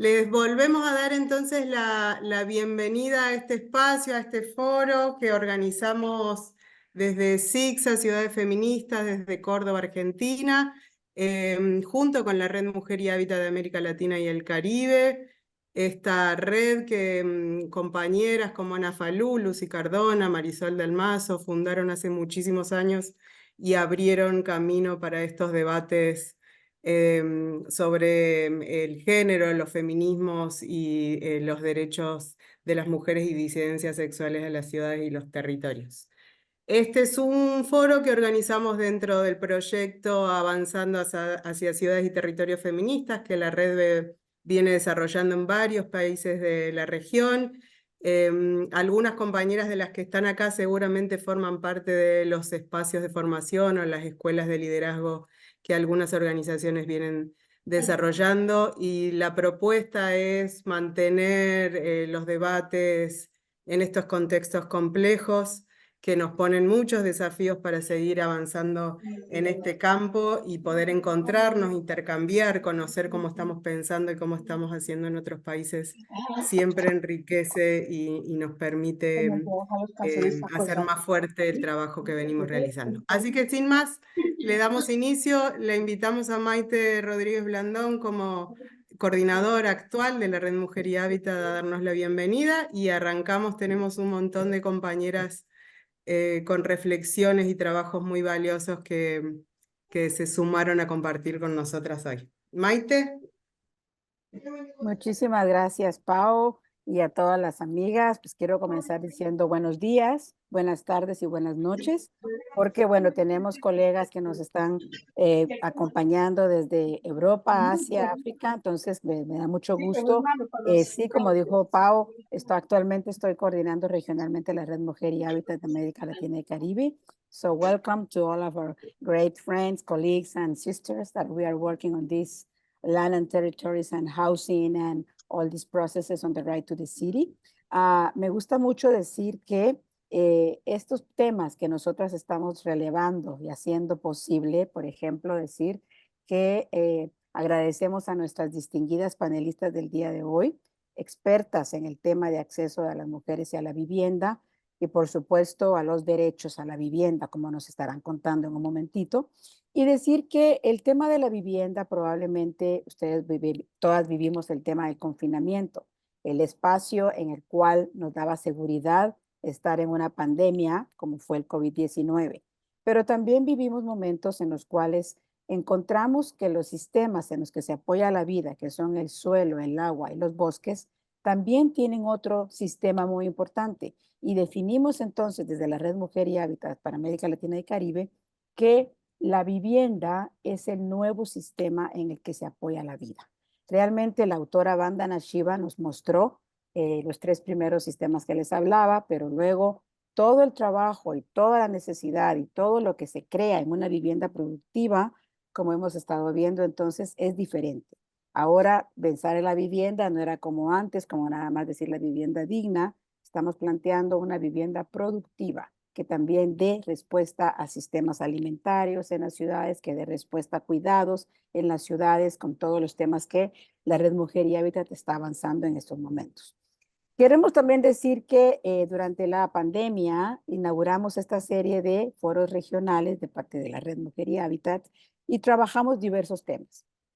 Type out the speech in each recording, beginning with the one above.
Les volvemos a dar entonces la bienvenida a este espacio, a este foro que organizamos desde SICSA, Ciudades Feministas, desde Córdoba, Argentina, junto con la Red Mujer y Hábitat de América Latina y el Caribe. Esta red que compañeras como Ana Falú, Lucy Cardona, Marisol del Mazo fundaron hace muchísimos años y abrieron camino para estos debates sobre el género, los feminismos y los derechos de las mujeres y disidencias sexuales en las ciudades y los territorios. Este es un foro que organizamos dentro del proyecto Avanzando hacia Ciudades y Territorios Feministas, que la red viene desarrollando en varios países de la región. Algunas compañeras de las que están acá seguramente forman parte de los espacios de formación o las escuelas de liderazgo que algunas organizaciones vienen desarrollando, y la propuesta es mantener los debates en estos contextos complejos que nos ponen muchos desafíos para seguir avanzando en este campo y poder encontrarnos, intercambiar, conocer cómo estamos pensando y cómo estamos haciendo en otros países, siempre enriquece y nos permite hacer más fuerte el trabajo que venimos realizando. Así que sin más, le damos inicio, le invitamos a Maite Rodríguez Blandón como coordinadora actual de la Red Mujer y Hábitat a darnos la bienvenida, y arrancamos. Tenemos un montón de compañeras con reflexiones y trabajos muy valiosos que se sumaron a compartir con nosotras hoy. Maite. Muchísimas gracias, Pau, y a todas las amigas. Pues quiero comenzar diciendo buenos días, buenas tardes y buenas noches, porque bueno, tenemos colegas que nos están acompañando desde Europa, Asia, África, entonces me da mucho gusto. Sí, como dijo Pau, actualmente estoy coordinando regionalmente la Red Mujer y Hábitat de América Latina y Caribe. So welcome to all of our great friends, colleagues, and sisters that we are working on this land and territories and housing and all these processes on the right to the city. Me gusta mucho decir que estos temas que nosotras estamos relevando y haciendo posible, por ejemplo, decir que agradecemos a nuestras distinguidas panelistas del día de hoy, expertas en el tema de acceso a las mujeres y a la vivienda, y por supuesto a los derechos a la vivienda, como nos estarán contando en un momentito. Y decir que el tema de la vivienda, probablemente todas vivimos el tema del confinamiento, el espacio en el cual nos daba seguridad estar en una pandemia como fue el COVID-19. Pero también vivimos momentos en los cuales encontramos que los sistemas en los que se apoya la vida, que son el suelo, el agua y los bosques, también tienen otro sistema muy importante. Y definimos entonces desde la Red Mujer y Hábitat para América Latina y Caribe que la vivienda es el nuevo sistema en el que se apoya la vida. Realmente la autora Vandana Shiva nos mostró los tres primeros sistemas que les hablaba, pero luego todo el trabajo y toda la necesidad y todo lo que se crea en una vivienda productiva, como hemos estado viendo, entonces es diferente. Ahora pensar en la vivienda no era como antes, como nada más decir la vivienda digna. Estamos planteando una vivienda productiva que también dé respuesta a sistemas alimentarios en las ciudades, que dé respuesta a cuidados en las ciudades, con todos los temas que la Red Mujer y Hábitat está avanzando en estos momentos. Queremos también decir que durante la pandemia inauguramos esta serie de foros regionales de parte de la Red Mujer y Hábitat y trabajamos diversos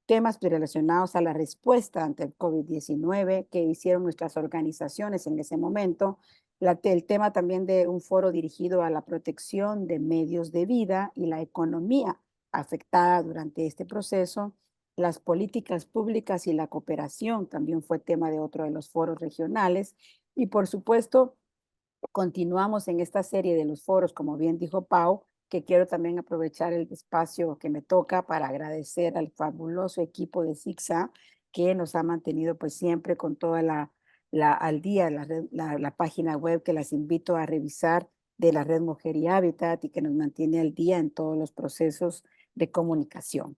temas relacionados a la respuesta ante el COVID-19 que hicieron nuestras organizaciones en ese momento, el tema también de un foro dirigido a la protección de medios de vida y la economía afectada durante este proceso. Las políticas públicas y la cooperación también fue tema de otro de los foros regionales. Y por supuesto, continuamos en esta serie de los foros, como bien dijo Pau, que quiero también aprovechar el espacio que me toca para agradecer al fabuloso equipo de SICSA que nos ha mantenido pues siempre con toda al día la página web, que las invito a revisar, de la Red Mujer y Hábitat, y que nos mantiene al día en todos los procesos de comunicación.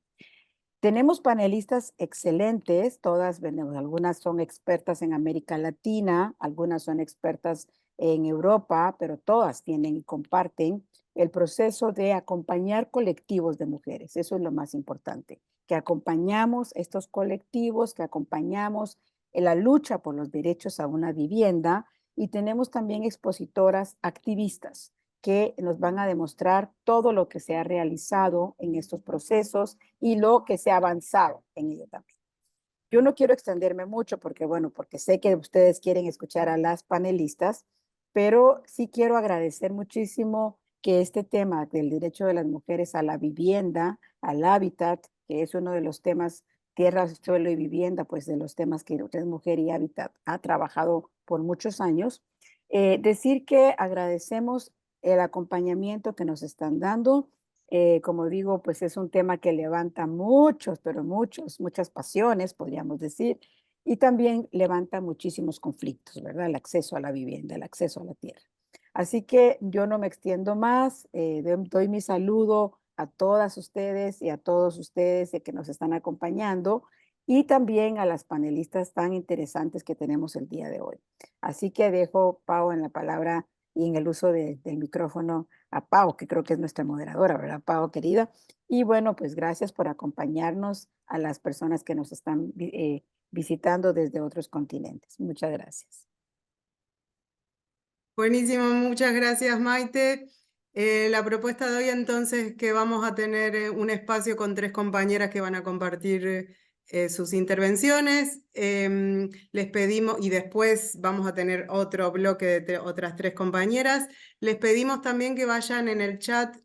Tenemos panelistas excelentes, todas, bueno, algunas son expertas en América Latina, algunas son expertas en Europa, pero todas tienen y comparten el proceso de acompañar colectivos de mujeres. Eso es lo más importante, que acompañamos estos colectivos, que acompañamos en la lucha por los derechos a una vivienda, y tenemos también expositoras activistas que nos van a demostrar todo lo que se ha realizado en estos procesos y lo que se ha avanzado en ello también. Yo no quiero extenderme mucho porque, bueno, porque sé que ustedes quieren escuchar a las panelistas, pero sí quiero agradecer muchísimo que este tema del derecho de las mujeres a la vivienda, al hábitat, que es uno de los temas, tierra, suelo y vivienda, pues de los temas que Red Mujer y Hábitat ha trabajado por muchos años. Decir que agradecemos el acompañamiento que nos están dando. Como digo, pues es un tema que levanta muchos, pero muchas pasiones, podríamos decir, y también levanta muchísimos conflictos, ¿verdad? El acceso a la vivienda, el acceso a la tierra. Así que yo no me extiendo más, doy mi saludo a todas ustedes y a todos ustedes que nos están acompañando y también a las panelistas tan interesantes que tenemos el día de hoy. Así que dejo, Pau, en la palabra y en el uso del micrófono a Pau, que creo que es nuestra moderadora, ¿verdad, Pau, querida? Y bueno, pues gracias por acompañarnos a las personas que nos están visitando desde otros continentes. Muchas gracias. Buenísimo, muchas gracias, Maite. La propuesta de hoy entonces es que vamos a tener un espacio con 3 compañeras que van a compartir sus intervenciones. Les pedimos, y después vamos a tener otro bloque de otras 3 compañeras. Les pedimos también que vayan en el chat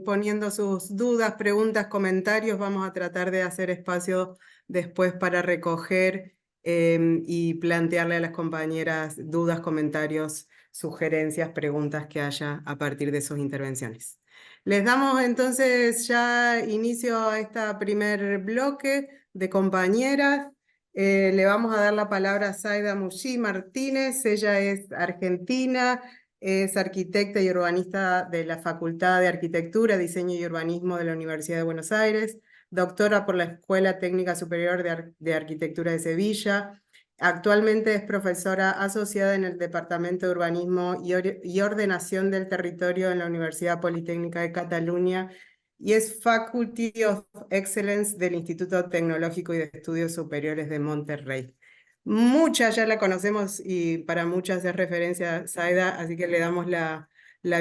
poniendo sus dudas, preguntas, comentarios. Vamos a tratar de hacer espacio después para recoger y plantearle a las compañeras dudas, comentarios, sugerencias, preguntas que haya a partir de sus intervenciones. Les damos entonces ya inicio a este primer bloque de compañeras. Le vamos a dar la palabra a Zaida Mushi Martínez. Ella es argentina, es arquitecta y urbanista de la Facultad de Arquitectura, Diseño y Urbanismo de la Universidad de Buenos Aires, doctora por la Escuela Técnica Superior de Arquitectura de Sevilla. Actualmente es profesora asociada en el Departamento de Urbanismo y Ordenación del Territorio en la Universidad Politécnica de Cataluña y es Faculty of Excellence del Instituto Tecnológico y de Estudios Superiores de Monterrey. Muchas ya la conocemos y para muchas es referencia a Zaida, así que le damos la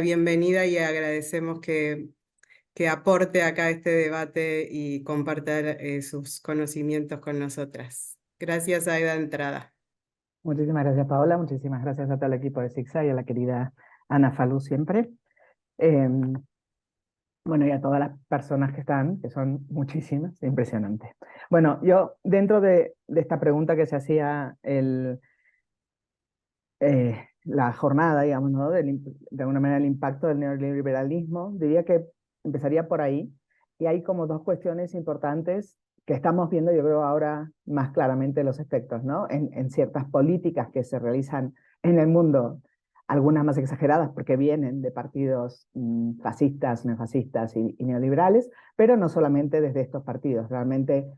bienvenida y agradecemos que aporte acá a este debate y comparta sus conocimientos con nosotras. Gracias, Aida, de entrada. Muchísimas gracias, Paola. Muchísimas gracias a todo el equipo de SIGSA y a la querida Ana Falú siempre. Bueno, y a todas las personas que están, que son muchísimas, impresionante. Bueno, yo dentro de esta pregunta que se hacía la jornada, digamos, ¿no? De alguna manera el impacto del neoliberalismo, diría que empezaría por ahí. Y hay como 2 cuestiones importantes que estamos viendo, yo creo ahora más claramente los efectos, ¿no? En ciertas políticas que se realizan en el mundo, algunas más exageradas porque vienen de partidos fascistas, neofascistas y neoliberales, pero no solamente desde estos partidos. Realmente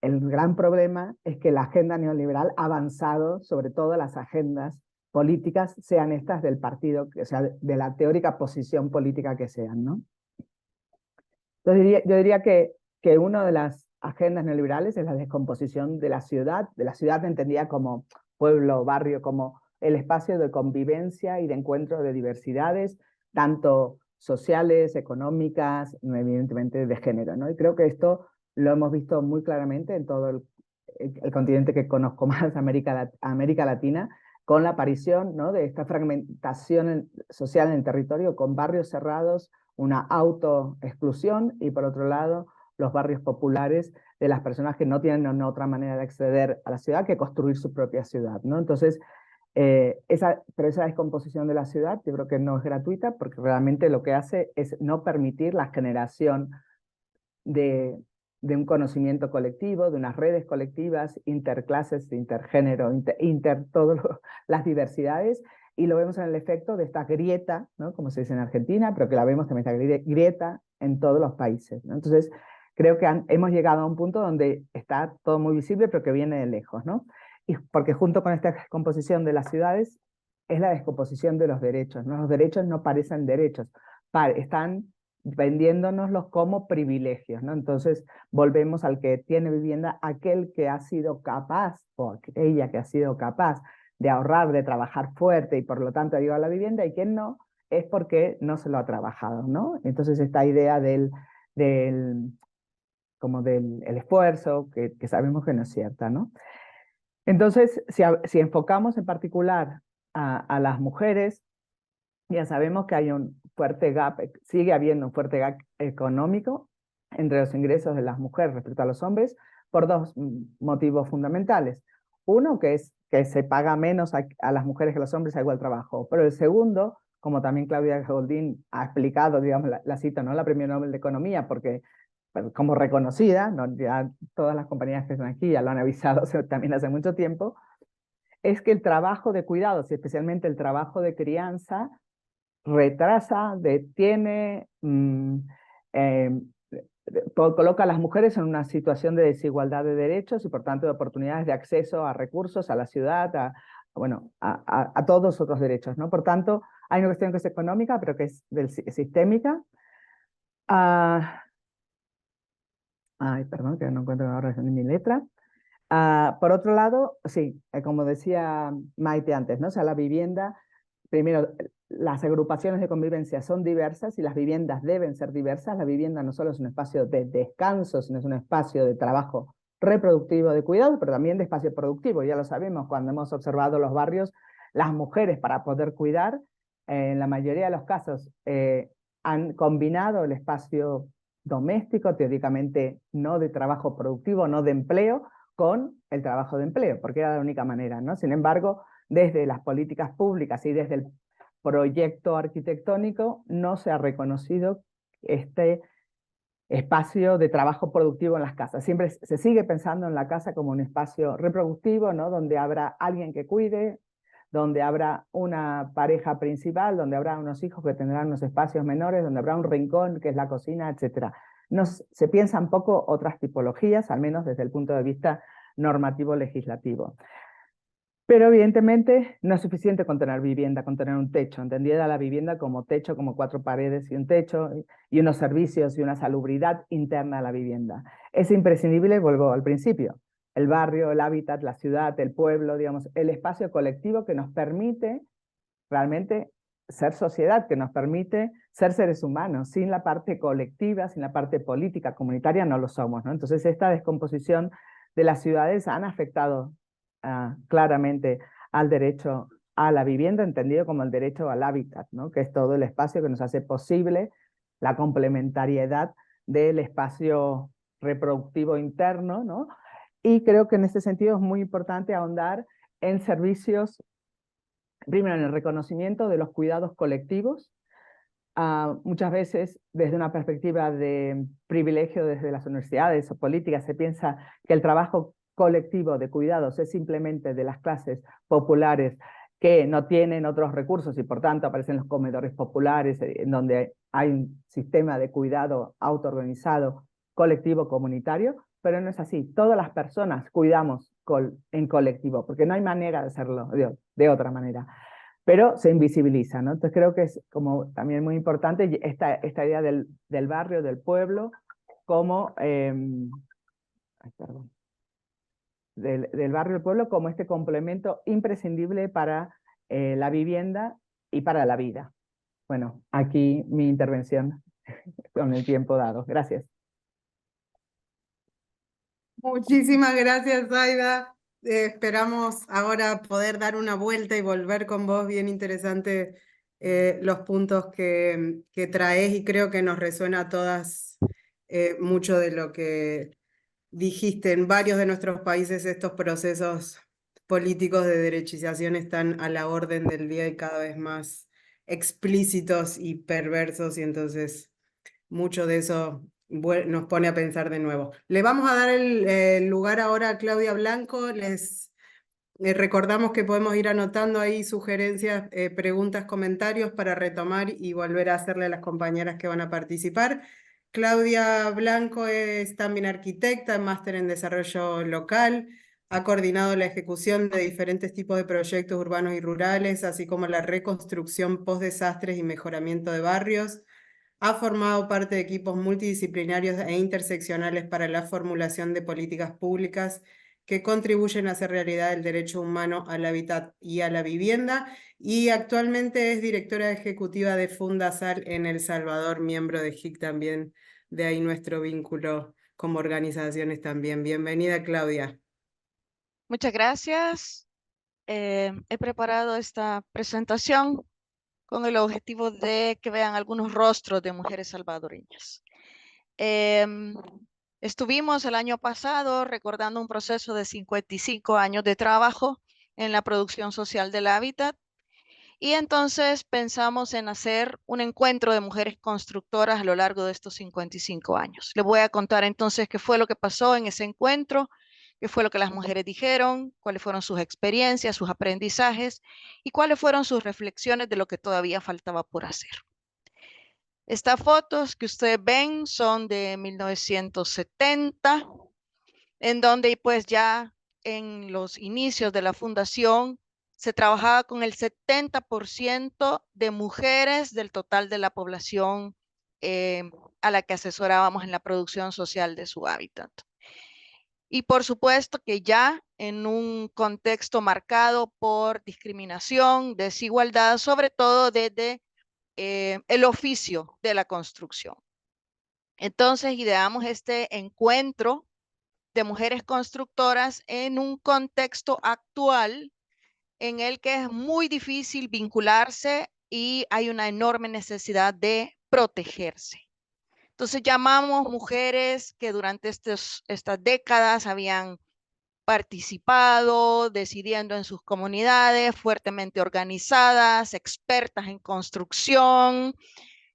el gran problema es que la agenda neoliberal ha avanzado sobre todo las agendas políticas, sean estas del partido, o sea, de la teórica posición política que sean, ¿no? Entonces yo diría que una de las agendas neoliberales es la descomposición de la ciudad entendida como pueblo, barrio, como el espacio de convivencia y de encuentro de diversidades, tanto sociales, económicas, evidentemente de género, ¿no? Y creo que esto lo hemos visto muy claramente en todo el continente que conozco más, América Latina, con la aparición, ¿no? de esta fragmentación social en el territorio, con barrios cerrados, una autoexclusión y por otro lado los barrios populares de las personas que no tienen otra manera de acceder a la ciudad que construir su propia ciudad, ¿no? Entonces, pero esa descomposición de la ciudad yo creo que no es gratuita porque realmente lo que hace es no permitir la generación de un conocimiento colectivo, de unas redes colectivas, interclases, intergénero, todas las diversidades, y lo vemos en el efecto de esta grieta, ¿no? Como se dice en Argentina, pero que la vemos también, esta grieta en todos los países, ¿no? Entonces, creo que hemos llegado a un punto donde está todo muy visible, pero que viene de lejos, ¿no? Y porque junto con esta descomposición de las ciudades, es la descomposición de los derechos, ¿no? Los derechos no parecen derechos, están vendiéndonoslos como privilegios, ¿no? Entonces volvemos al que tiene vivienda, aquel que ha sido capaz, o ella que ha sido capaz de ahorrar, de trabajar fuerte y por lo tanto ha llegado a la vivienda, y quien no, es porque no se lo ha trabajado, ¿no? Entonces esta idea como del el esfuerzo, que sabemos que no es cierta, ¿no? Entonces, si enfocamos en particular a las mujeres, ya sabemos que hay un fuerte gap, sigue habiendo un fuerte gap económico entre los ingresos de las mujeres respecto a los hombres por dos motivos fundamentales. Uno, que es que se paga menos a las mujeres que a los hombres a igual trabajo. Pero el segundo, como también Claudia Goldin ha explicado, digamos, la cita, ¿no? La Premio Nobel de Economía, porque como reconocida, ¿no? Ya todas las compañías que están aquí ya lo han avisado también hace mucho tiempo, es que el trabajo de cuidados, y especialmente el trabajo de crianza, retrasa, detiene, coloca a las mujeres en una situación de desigualdad de derechos y por tanto de oportunidades de acceso a recursos, a la ciudad, bueno, a todos los otros derechos, ¿no? Por tanto, hay una cuestión que es económica, pero que es sistémica. Ay, perdón, que no encuentro ahora en mi letra. Por otro lado, sí, como decía Maite antes, ¿no? O sea, la vivienda, primero, las agrupaciones de convivencia son diversas y las viviendas deben ser diversas. La vivienda no solo es un espacio de descanso, sino es un espacio de trabajo reproductivo, de cuidado, pero también de espacio productivo. Ya lo sabemos, cuando hemos observado los barrios, las mujeres para poder cuidar, en la mayoría de los casos, han combinado el espacio doméstico, teóricamente no de trabajo productivo, no de empleo, con el trabajo de empleo, porque era la única manera, ¿no? Sin embargo, desde las políticas públicas y desde el proyecto arquitectónico no se ha reconocido este espacio de trabajo productivo en las casas. Siempre se sigue pensando en la casa como un espacio reproductivo, ¿no? Donde habrá alguien que cuide, donde habrá una pareja principal, donde habrá unos hijos que tendrán unos espacios menores, donde habrá un rincón que es la cocina, etc. Se piensan poco otras tipologías, al menos desde el punto de vista normativo legislativo. Pero evidentemente no es suficiente con tener vivienda, con tener un techo, entendida la vivienda como techo, como 4 paredes y un techo, y unos servicios y una salubridad interna a la vivienda. Es imprescindible, vuelvo al principio, el barrio, el hábitat, la ciudad, el pueblo, digamos, el espacio colectivo que nos permite realmente ser sociedad, que nos permite ser seres humanos. Sin la parte colectiva, sin la parte política, comunitaria, no lo somos, ¿no? Entonces esta descomposición de las ciudades han afectado claramente al derecho a la vivienda, entendido como el derecho al hábitat, ¿no? Que es todo el espacio que nos hace posible la complementariedad del espacio reproductivo interno, ¿no? Y creo que en este sentido es muy importante ahondar en servicios, primero en el reconocimiento de los cuidados colectivos, muchas veces desde una perspectiva de privilegio desde las universidades o políticas se piensa que el trabajo colectivo de cuidados es simplemente de las clases populares que no tienen otros recursos y por tanto aparecen los comedores populares en donde hay un sistema de cuidado autoorganizado, colectivo, comunitario, pero no es así. Todas las personas cuidamos en colectivo porque no hay manera de hacerlo de otra manera. Pero se invisibiliza, ¿no? Entonces creo que es como también muy importante esta idea del barrio, del pueblo, como del barrio del pueblo como este complemento imprescindible para la vivienda y para la vida. Bueno, aquí mi intervención con el tiempo dado. Gracias. Muchísimas gracias, Aida. Esperamos ahora poder dar una vuelta y volver con vos. Bien interesante los puntos que traes y creo que nos resuena a todas mucho de lo que dijiste. En varios de nuestros países estos procesos políticos de derechización están a la orden del día y cada vez más explícitos y perversos y entonces mucho de eso nos pone a pensar de nuevo. Le vamos a dar el lugar ahora a Claudia Blanco. Les recordamos que podemos ir anotando ahí sugerencias, preguntas, comentarios para retomar y volver a hacerle a las compañeras que van a participar. Claudia Blanco es también arquitecta, máster en desarrollo local, ha coordinado la ejecución de diferentes tipos de proyectos urbanos y rurales, así como la reconstrucción post-desastres y mejoramiento de barrios. Ha formado parte de equipos multidisciplinarios e interseccionales para la formulación de políticas públicas que contribuyen a hacer realidad el derecho humano al hábitat y a la vivienda, y actualmente es directora ejecutiva de Fundasal en El Salvador, miembro de HIC también, de ahí nuestro vínculo como organizaciones también. Bienvenida, Claudia. Muchas gracias. He preparado esta presentación con el objetivo de que vean algunos rostros de mujeres salvadoreñas. Estuvimos el año pasado recordando un proceso de 55 años de trabajo en la producción social del hábitat, y entonces pensamos en hacer un encuentro de mujeres constructoras a lo largo de estos 55 años. Les voy a contar entonces qué fue lo que pasó en ese encuentro, qué fue lo que las mujeres dijeron, cuáles fueron sus experiencias, sus aprendizajes y cuáles fueron sus reflexiones de lo que todavía faltaba por hacer. Estas fotos que ustedes ven son de 1970, en donde pues ya en los inicios de la fundación se trabajaba con el 70% de mujeres del total de la población a la que asesorábamos en la producción social de su hábitat. Y por supuesto que ya en un contexto marcado por discriminación, desigualdad, sobre todo desde el oficio de la construcción. Entonces ideamos este encuentro de mujeres constructoras en un contexto actual en el que es muy difícil vincularse y hay una enorme necesidad de protegerse. Entonces llamamos mujeres que durante estas décadas habían participado, decidiendo en sus comunidades, fuertemente organizadas, expertas en construcción,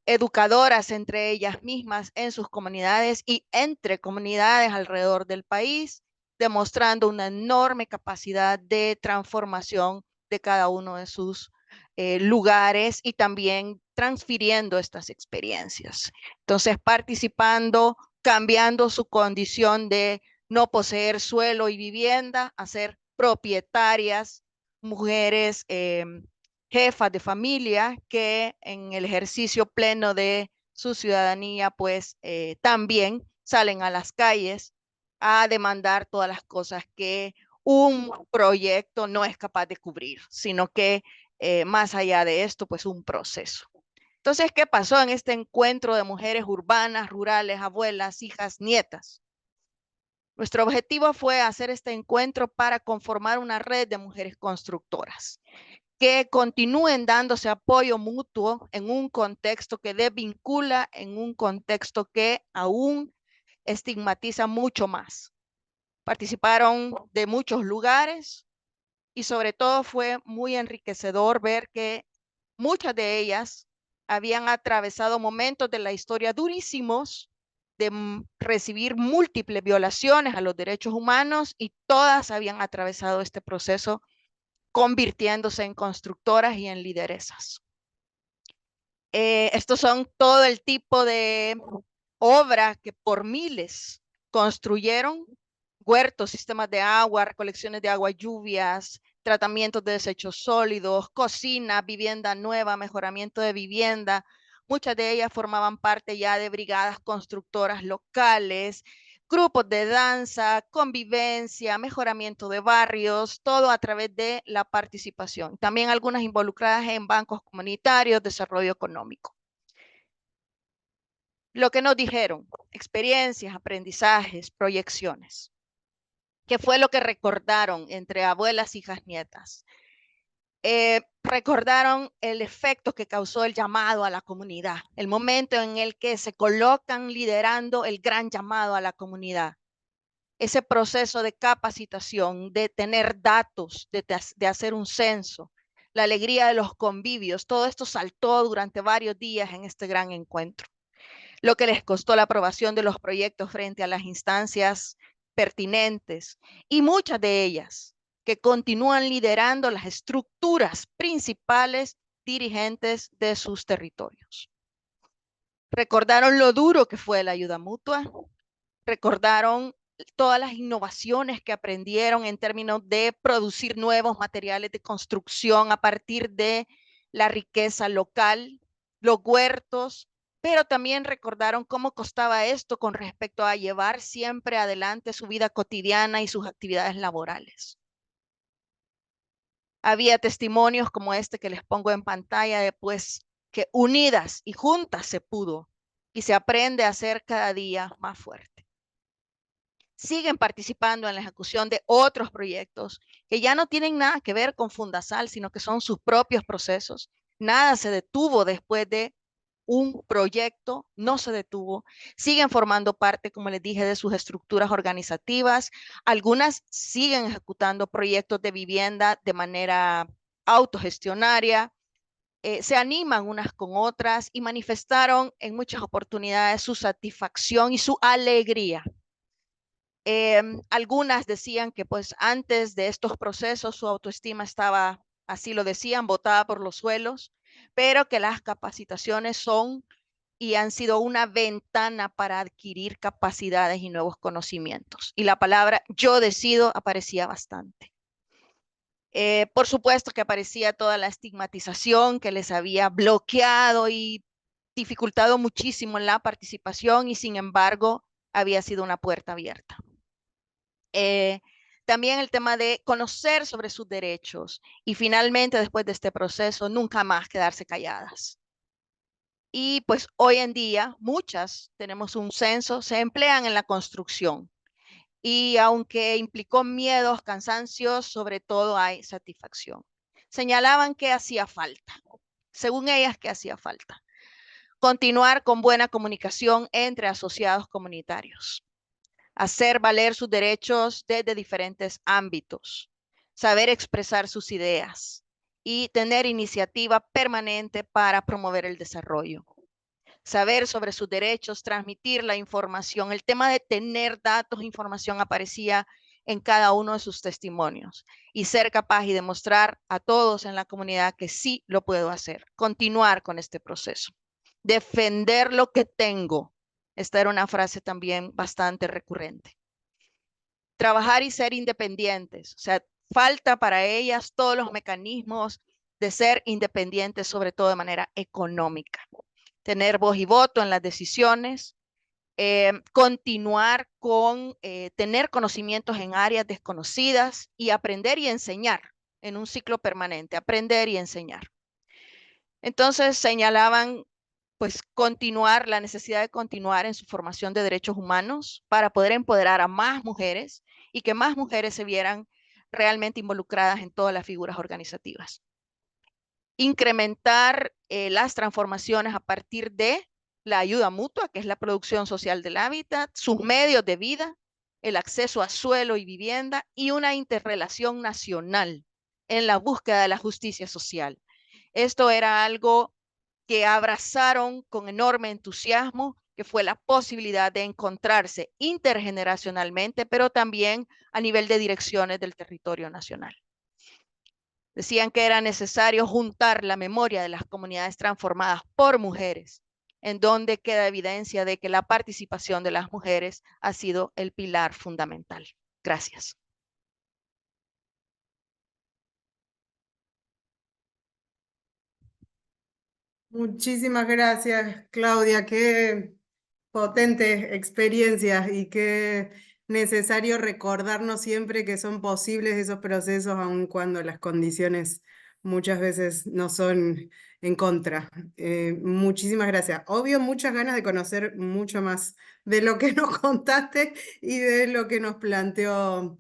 educadoras entre ellas mismas en sus comunidades y entre comunidades alrededor del país, demostrando una enorme capacidad de transformación de cada uno de sus lugares y también transfiriendo estas experiencias. Entonces, participando, cambiando su condición de no poseer suelo y vivienda a ser propietarias, mujeres jefas de familia que en el ejercicio pleno de su ciudadanía, pues también salen a las calles a demandar todas las cosas que un proyecto no es capaz de cubrir, sino que más allá de esto, pues un proceso. Entonces, ¿qué pasó en este encuentro de mujeres urbanas, rurales, abuelas, hijas, nietas? Nuestro objetivo fue hacer este encuentro para conformar una red de mujeres constructoras que continúen dándose apoyo mutuo en un contexto que desvincula, en un contexto que aún estigmatiza mucho más. Participaron de muchos lugares y sobre todo fue muy enriquecedor ver que muchas de ellas habían atravesado momentos de la historia durísimos de recibir múltiples violaciones a los derechos humanos, y todas habían atravesado este proceso convirtiéndose en constructoras y en lideresas. Estos son todo el tipo de obra que por miles construyeron: huertos, sistemas de agua, recolecciones de agua, lluvias, tratamientos de desechos sólidos, cocina, vivienda nueva, mejoramiento de vivienda. Muchas de ellas formaban parte ya de brigadas constructoras locales, grupos de danza, convivencia, mejoramiento de barrios, todo a través de la participación. También algunas involucradas en bancos comunitarios, desarrollo económico. Lo que nos dijeron: experiencias, aprendizajes, proyecciones. ¿Qué fue lo que recordaron entre abuelas, hijas, nietas? Recordaron el efecto que causó el llamado a la comunidad, el momento en el que se colocan liderando el gran llamado a la comunidad. Ese proceso de capacitación, de tener datos, de hacer un censo, la alegría de los convivios, todo esto saltó durante varios días en este gran encuentro. Lo que les costó la aprobación de los proyectos frente a las instancias pertinentes, y muchas de ellas que continúan liderando las estructuras principales dirigentes de sus territorios. Recordaron lo duro que fue la ayuda mutua, recordaron todas las innovaciones que aprendieron en términos de producir nuevos materiales de construcción a partir de la riqueza local, los huertos, pero también recordaron cómo costaba esto con respecto a llevar siempre adelante su vida cotidiana y sus actividades laborales. Había testimonios como este que les pongo en pantalla de pues que unidas y juntas se pudo y se aprende a ser cada día más fuerte. Siguen participando en la ejecución de otros proyectos que ya no tienen nada que ver con Fundasal, sino que son sus propios procesos. Nada se detuvo después de un proyecto, no se detuvo. Siguen formando parte, como les dije, de sus estructuras organizativas. Algunas siguen ejecutando proyectos de vivienda de manera autogestionaria. Se animan unas con otras y manifestaron en muchas oportunidades su satisfacción y su alegría. Algunas decían que pues antes de estos procesos su autoestima estaba, así lo decían, botada por los suelos, pero que las capacitaciones son y han sido una ventana para adquirir capacidades y nuevos conocimientos. Y la palabra yo decido aparecía bastante. Por supuesto que aparecía toda la estigmatización que les había bloqueado y dificultado muchísimo la participación y sin embargo había sido una puerta abierta. También el tema de conocer sobre sus derechos y finalmente después de este proceso nunca más quedarse calladas. Y pues hoy en día muchas tenemos un censo, se emplean en la construcción y aunque implicó miedos, cansancios, sobre todo hay satisfacción. Señalaban que hacía falta, según ellas que hacía falta, continuar con buena comunicación entre asociados comunitarios, hacer valer sus derechos desde diferentes ámbitos, saber expresar sus ideas y tener iniciativa permanente para promover el desarrollo. Saber sobre sus derechos, transmitir la información. El tema de tener datos e información aparecía en cada uno de sus testimonios y ser capaz y demostrar a todos en la comunidad que sí lo puedo hacer. Continuar con este proceso. Defender lo que tengo. Esta era una frase también bastante recurrente. Trabajar y ser independientes. O sea, falta para ellas todos los mecanismos de ser independientes, sobre todo de manera económica. Tener voz y voto en las decisiones, continuar con tener conocimientos en áreas desconocidas y aprender y enseñar en un ciclo permanente, aprender y enseñar. Entonces señalaban pues continuar, la necesidad de continuar en su formación de derechos humanos para poder empoderar a más mujeres y que más mujeres se vieran realmente involucradas en todas las figuras organizativas. Incrementar las transformaciones a partir de la ayuda mutua, que es la producción social del hábitat, sus medios de vida, el acceso a suelo y vivienda y una interrelación nacional en la búsqueda de la justicia social. Esto era algo que abrazaron con enorme entusiasmo, que fue la posibilidad de encontrarse intergeneracionalmente, pero también a nivel de direcciones del territorio nacional. Decían que era necesario juntar la memoria de las comunidades transformadas por mujeres, en donde queda evidencia de que la participación de las mujeres ha sido el pilar fundamental. Gracias. Muchísimas gracias, Claudia. Qué potentes experiencias y qué necesario recordarnos siempre que son posibles esos procesos, aun cuando las condiciones muchas veces no son en contra. Muchísimas gracias. Obvio, muchas ganas de conocer mucho más de lo que nos contaste y de lo que nos planteó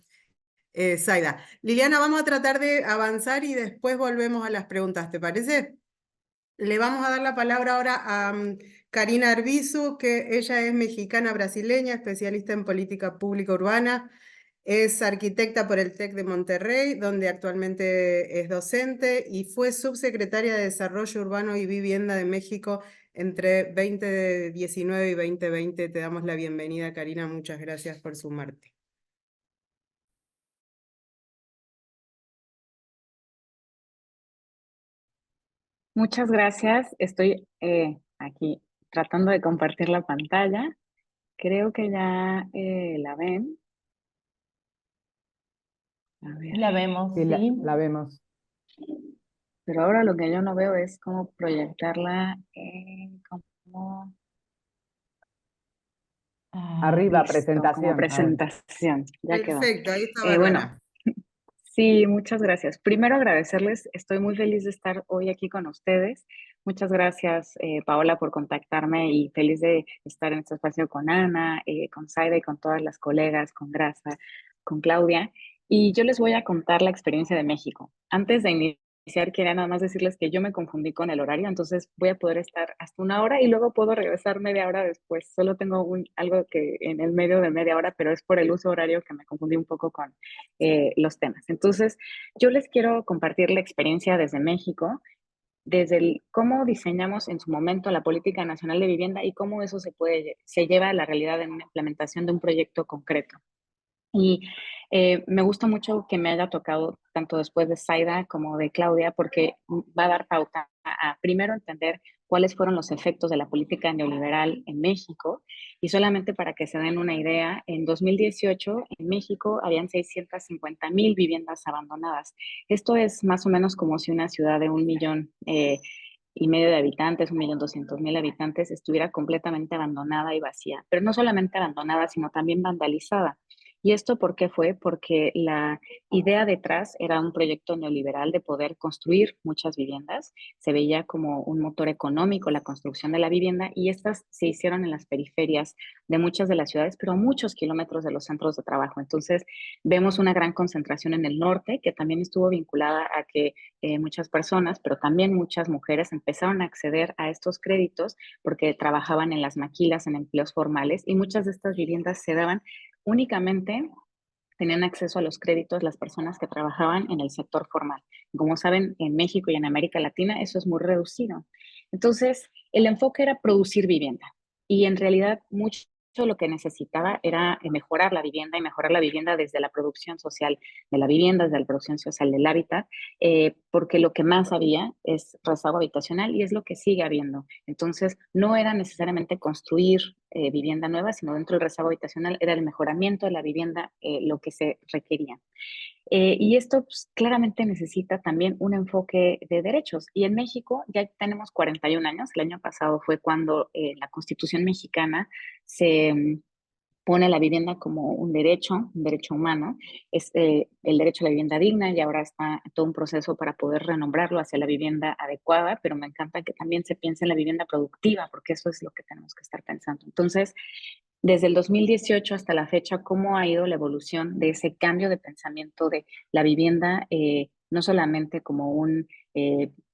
Zaida. Liliana, vamos a tratar de avanzar y después volvemos a las preguntas, ¿te parece? Le vamos a dar la palabra ahora a Karina Arbizu, que ella es mexicana brasileña, especialista en política pública urbana, es arquitecta por el TEC de Monterrey, donde actualmente es docente y fue subsecretaria de Desarrollo Urbano y Vivienda de México entre 2019 y 2020. Te damos la bienvenida, Karina, muchas gracias por sumarte. Muchas gracias. Estoy aquí tratando de compartir la pantalla. Creo que ya la ven. A ver. La vemos, Sí, sí. la vemos. Pero ahora lo que yo no veo es cómo proyectarla en como, Arriba, listo, como presentación. Ah, bueno. presentación, ya quedó. Perfecto, ahí está Bueno, Bárbara. sí, muchas gracias. Primero agradecerles, estoy muy feliz de estar hoy aquí con ustedes. Muchas gracias, Paola, por contactarme y feliz de estar en este espacio con Ana, con Zaida y con todas las colegas, con Grasa, con Claudia. Y yo les voy a contar la experiencia de México. Antes de iniciar, quería nada más decirles que yo me confundí con el horario, entonces voy a poder estar hasta 1 hora y luego puedo regresar media hora después. Solo tengo algo que en el medio de media hora, pero es por el uso horario que me confundí un poco con los temas. Entonces, yo les quiero compartir la experiencia desde México, desde cómo diseñamos en su momento la política nacional de vivienda y cómo eso se lleva a la realidad en una implementación de un proyecto concreto. Y me gusta mucho que me haya tocado tanto después de Zaida como de Claudia, porque va a dar pauta a primero entender cuáles fueron los efectos de la política neoliberal en México. Y solamente para que se den una idea, en 2018 en México habían 650,000 viviendas abandonadas. Esto es más o menos como si una ciudad de 1,5 millones de habitantes, 1,200,000 habitantes, estuviera completamente abandonada y vacía. Pero no solamente abandonada, sino también vandalizada. ¿Y esto por qué fue? Porque la idea detrás era un proyecto neoliberal de poder construir muchas viviendas. Se veía como un motor económico la construcción de la vivienda y estas se hicieron en las periferias de muchas de las ciudades, pero a muchos kilómetros de los centros de trabajo. Entonces, vemos una gran concentración en el norte, que también estuvo vinculada a que muchas personas, pero también muchas mujeres empezaron a acceder a estos créditos porque trabajaban en las maquilas, en empleos formales y muchas de estas viviendas se daban únicamente tenían acceso a los créditos las personas que trabajaban en el sector formal. Como saben, en México y en América Latina eso es muy reducido. Entonces, el enfoque era producir vivienda y en realidad mucho lo que necesitaba era mejorar la vivienda y mejorar la vivienda desde la producción social de la vivienda, desde la producción social del hábitat, porque lo que más había es rezago habitacional y es lo que sigue habiendo. Entonces, no era necesariamente construir vivienda nueva, sino dentro del rezago habitacional era el mejoramiento de la vivienda lo que se requería. Y esto pues, claramente necesita también un enfoque de derechos. Y en México ya tenemos 41 años. El año pasado fue cuando la Constitución mexicana se pone la vivienda como un derecho humano, es el derecho a la vivienda digna y ahora está todo un proceso para poder renombrarlo hacia la vivienda adecuada, pero me encanta que también se piense en la vivienda productiva, porque eso es lo que tenemos que estar pensando. Entonces, desde el 2018 hasta la fecha, ¿cómo ha ido la evolución de ese cambio de pensamiento de la vivienda, no solamente como un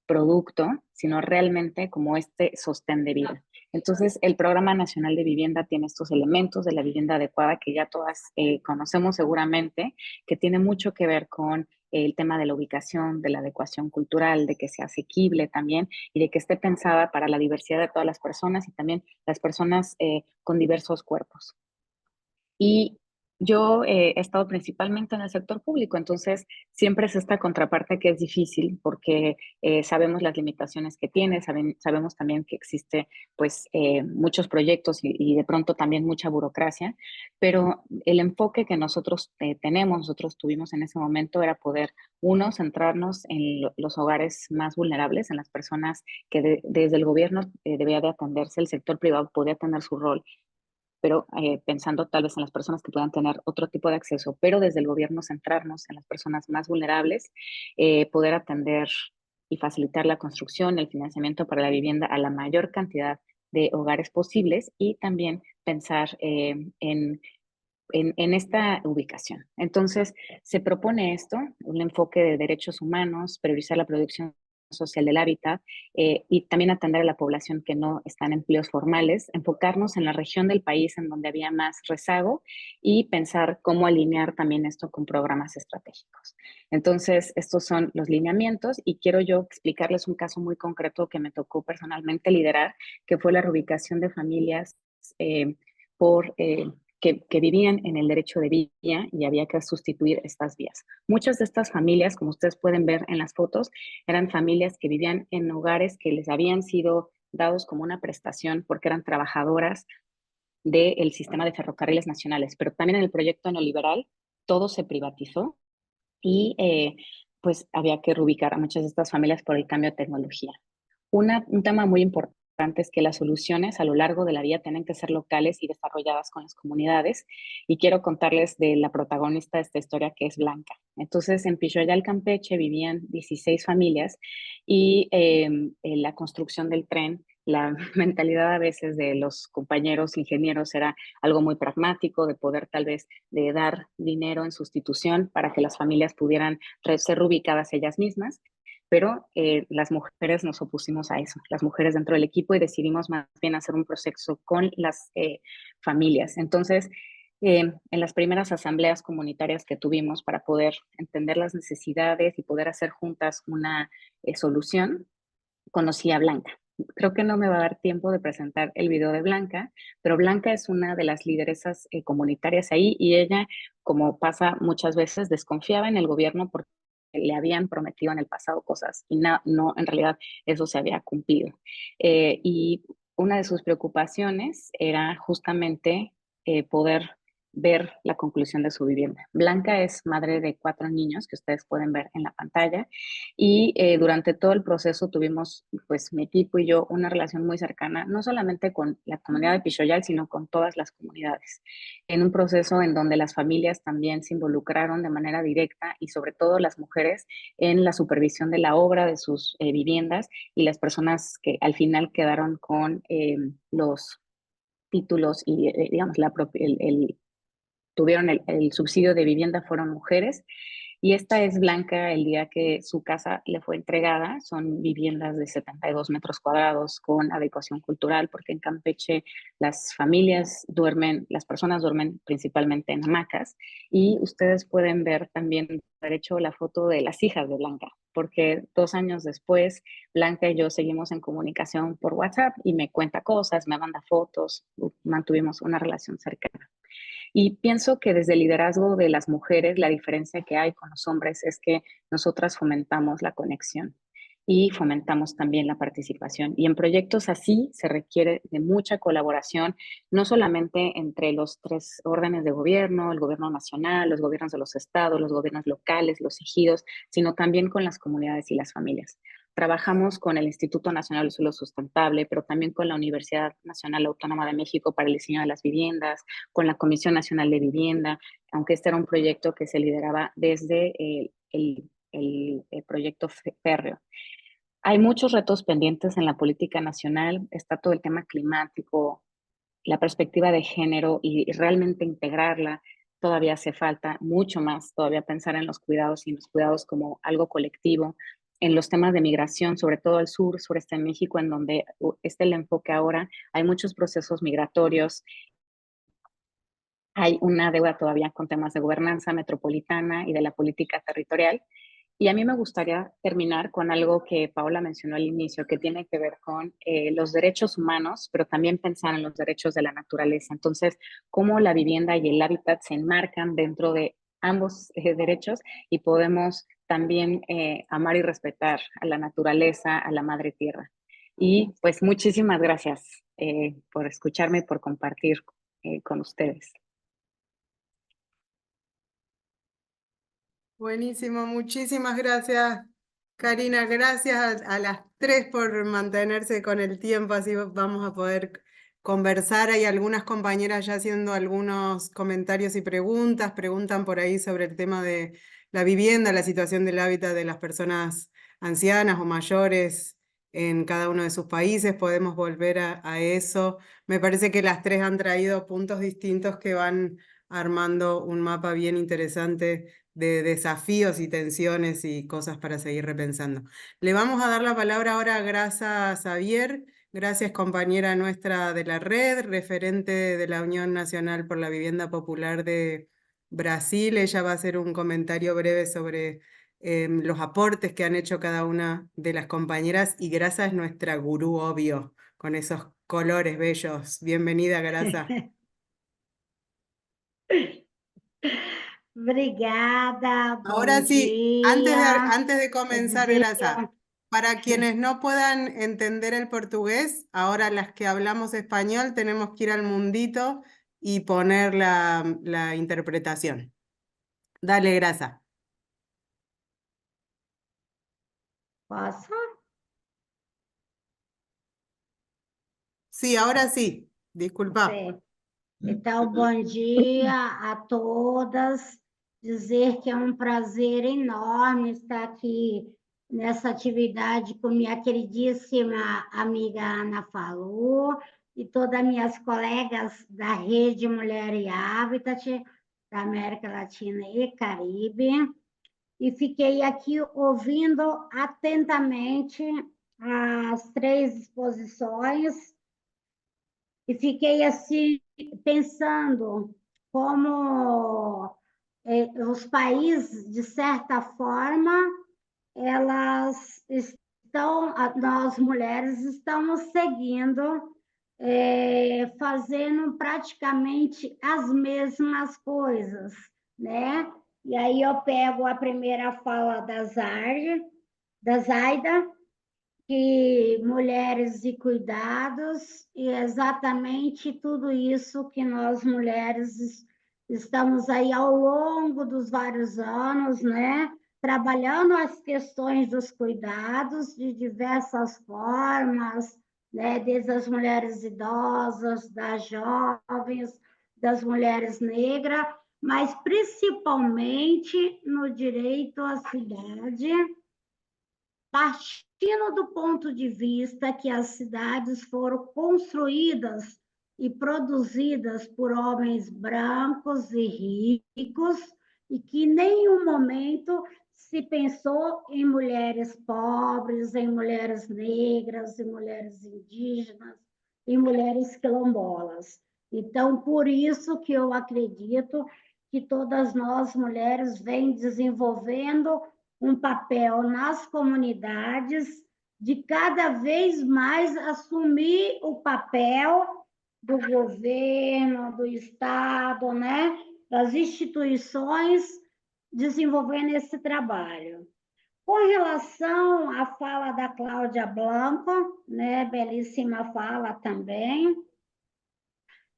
producto, sino realmente como este sostén de vida? Entonces, el Programa Nacional de Vivienda tiene estos elementos de la vivienda adecuada que ya todas conocemos seguramente, que tiene mucho que ver con el tema de la ubicación, de la adecuación cultural, de que sea asequible también y de que esté pensada para la diversidad de todas las personas y también las personas con diversos cuerpos. Y yo he estado principalmente en el sector público, entonces siempre es esta contraparte que es difícil porque sabemos las limitaciones que tiene, sabemos también que existe pues muchos proyectos y de pronto también mucha burocracia, pero el enfoque que nosotros nosotros tuvimos en ese momento era poder, uno, centrarnos en los hogares más vulnerables, en las personas que desde el gobierno debía de atenderse, el sector privado podía tener su rol pero pensando tal vez en las personas que puedan tener otro tipo de acceso, pero desde el gobierno centrarnos en las personas más vulnerables, poder atender y facilitar la construcción, el financiamiento para la vivienda a la mayor cantidad de hogares posibles y también pensar en esta ubicación. Entonces, se propone esto, un enfoque de derechos humanos, priorizar la producción social del hábitat y también atender a la población que no está en empleos formales, enfocarnos en la región del país en donde había más rezago y pensar cómo alinear también esto con programas estratégicos. Entonces, estos son los lineamientos y quiero yo explicarles un caso muy concreto que me tocó personalmente liderar, que fue la reubicación de familias por que vivían en el derecho de vía y había que sustituir estas vías. Muchas de estas familias, como ustedes pueden ver en las fotos, eran familias que vivían en hogares que les habían sido dados como una prestación porque eran trabajadoras del sistema de ferrocarriles nacionales, pero también en el proyecto neoliberal todo se privatizó y pues había que reubicar a muchas de estas familias por el cambio de tecnología. Un tema muy importante es que las soluciones a lo largo de la vida tienen que ser locales y desarrolladas con las comunidades. Y quiero contarles de la protagonista de esta historia, que es Blanca. Entonces, en Pichoyal, Campeche, vivían 16 familias y en la construcción del tren, la mentalidad a veces de los compañeros ingenieros era algo muy pragmático, de poder tal vez de dar dinero en sustitución para que las familias pudieran ser ubicadas ellas mismas. Pero las mujeres nos opusimos a eso, las mujeres dentro del equipo, y decidimos más bien hacer un proceso con las familias. Entonces, en las primeras asambleas comunitarias que tuvimos para poder entender las necesidades y poder hacer juntas una solución, conocí a Blanca. Creo que no me va a dar tiempo de presentar el video de Blanca, pero Blanca es una de las lideresas comunitarias ahí, y ella, como pasa muchas veces, desconfiaba en el gobierno porque le habían prometido en el pasado cosas y no, en realidad eso se había cumplido. Y una de sus preocupaciones era justamente poder ver la conclusión de su vivienda. Blanca es madre de 4 niños que ustedes pueden ver en la pantalla, y durante todo el proceso tuvimos, pues mi equipo y yo, una relación muy cercana, no solamente con la comunidad de Pichoyal, sino con todas las comunidades, en un proceso en donde las familias también se involucraron de manera directa, y sobre todo las mujeres, en la supervisión de la obra de sus viviendas, y las personas que al final quedaron con los títulos y, digamos, tuvieron el subsidio de vivienda fueron mujeres. Y esta es Blanca el día que su casa le fue entregada. Son viviendas de 72 metros cuadrados con adecuación cultural, porque en Campeche las familias duermen, las personas duermen principalmente en hamacas. Y ustedes pueden ver también derecho la foto de las hijas de Blanca, porque 2 años después Blanca y yo seguimos en comunicación por WhatsApp y me cuenta cosas, me manda fotos, mantuvimos una relación cercana. Y pienso que desde el liderazgo de las mujeres, la diferencia que hay con los hombres es que nosotras fomentamos la conexión y fomentamos también la participación. Y en proyectos así se requiere de mucha colaboración, no solamente entre los 3 órdenes de gobierno, el gobierno nacional, los gobiernos de los estados, los gobiernos locales, los ejidos, sino también con las comunidades y las familias. Trabajamos con el Instituto Nacional del Suelo Sustentable, pero también con la Universidad Nacional Autónoma de México para el diseño de las viviendas, con la Comisión Nacional de Vivienda, aunque este era un proyecto que se lideraba desde el proyecto férreo. Hay muchos retos pendientes en la política nacional, está todo el tema climático, la perspectiva de género y realmente integrarla. Todavía hace falta mucho más, todavía pensar en los cuidados y en los cuidados como algo colectivo, en los temas de migración, sobre todo al sur, sureste de México, en donde este es el enfoque ahora. Hay muchos procesos migratorios, hay una deuda todavía con temas de gobernanza metropolitana y de la política territorial. Y a mí me gustaría terminar con algo que Paola mencionó al inicio, que tiene que ver con los derechos humanos, pero también pensar en los derechos de la naturaleza. Entonces, cómo la vivienda y el hábitat se enmarcan dentro de ambos derechos, y podemos también amar y respetar a la naturaleza, a la madre tierra. Y pues muchísimas gracias por escucharme y por compartir con ustedes. Buenísimo, muchísimas gracias, Karina. Gracias a las 3 por mantenerse con el tiempo, así vamos a poder conversar. Hay algunas compañeras ya haciendo algunos comentarios y preguntas, preguntan por ahí sobre el tema de la vivienda, la situación del hábitat de las personas ancianas o mayores en cada uno de sus países. Podemos volver a eso. Me parece que las 3 han traído puntos distintos que van armando un mapa bien interesante de desafíos y tensiones y cosas para seguir repensando. Le vamos a dar la palabra ahora a Graza Xavier. Gracias, compañera nuestra de la red, referente de la Unión Nacional por la Vivienda Popular de Brasil. Ella va a hacer un comentario breve sobre los aportes que han hecho cada una de las compañeras, y Graza es nuestra gurú, obvio, con esos colores bellos. Bienvenida, Graza. Obrigada, Ahora bom sí, dia. antes de comenzar, Graza, para quienes no puedan entender el portugués, ahora las que hablamos español tenemos que ir al mundito y poner la interpretación. Dale, Graza. Posso? Sí, ahora sí. Disculpa. Certo. Então, bom dia a todas. Dizer que é um prazer enorme estar aqui nessa atividade com minha queridíssima amiga Ana Falou e todas minhas colegas da Rede Mulher e Habitat da América Latina e Caribe. E fiquei aqui ouvindo atentamente as 3 exposições e fiquei assim pensando como os países, de certa forma, elas estão, nós mulheres estamos seguindo, fazendo praticamente as mesmas coisas, né? E aí eu pego a primeira fala da Zaida, que mulheres e cuidados, e é exatamente tudo isso que nós mulheres estamos aí ao longo dos vários anos, né? Trabalhando as questões dos cuidados de diversas formas, né? Desde as mulheres idosas, das jovens, das mulheres negras, mas principalmente no direito à cidade, partindo do ponto de vista que as cidades foram construídas e produzidas por homens brancos e ricos, e que em nenhum momento se pensou em mulheres pobres, em mulheres negras, em mulheres indígenas, em mulheres quilombolas. Então, por isso que eu acredito que todas nós mulheres vem desenvolvendo um papel nas comunidades de cada vez mais assumir o papel do governo, do Estado, né? Das instituições desenvolvendo esse trabalho. Com relação à fala da Cláudia Blanco, né? Belíssima fala também,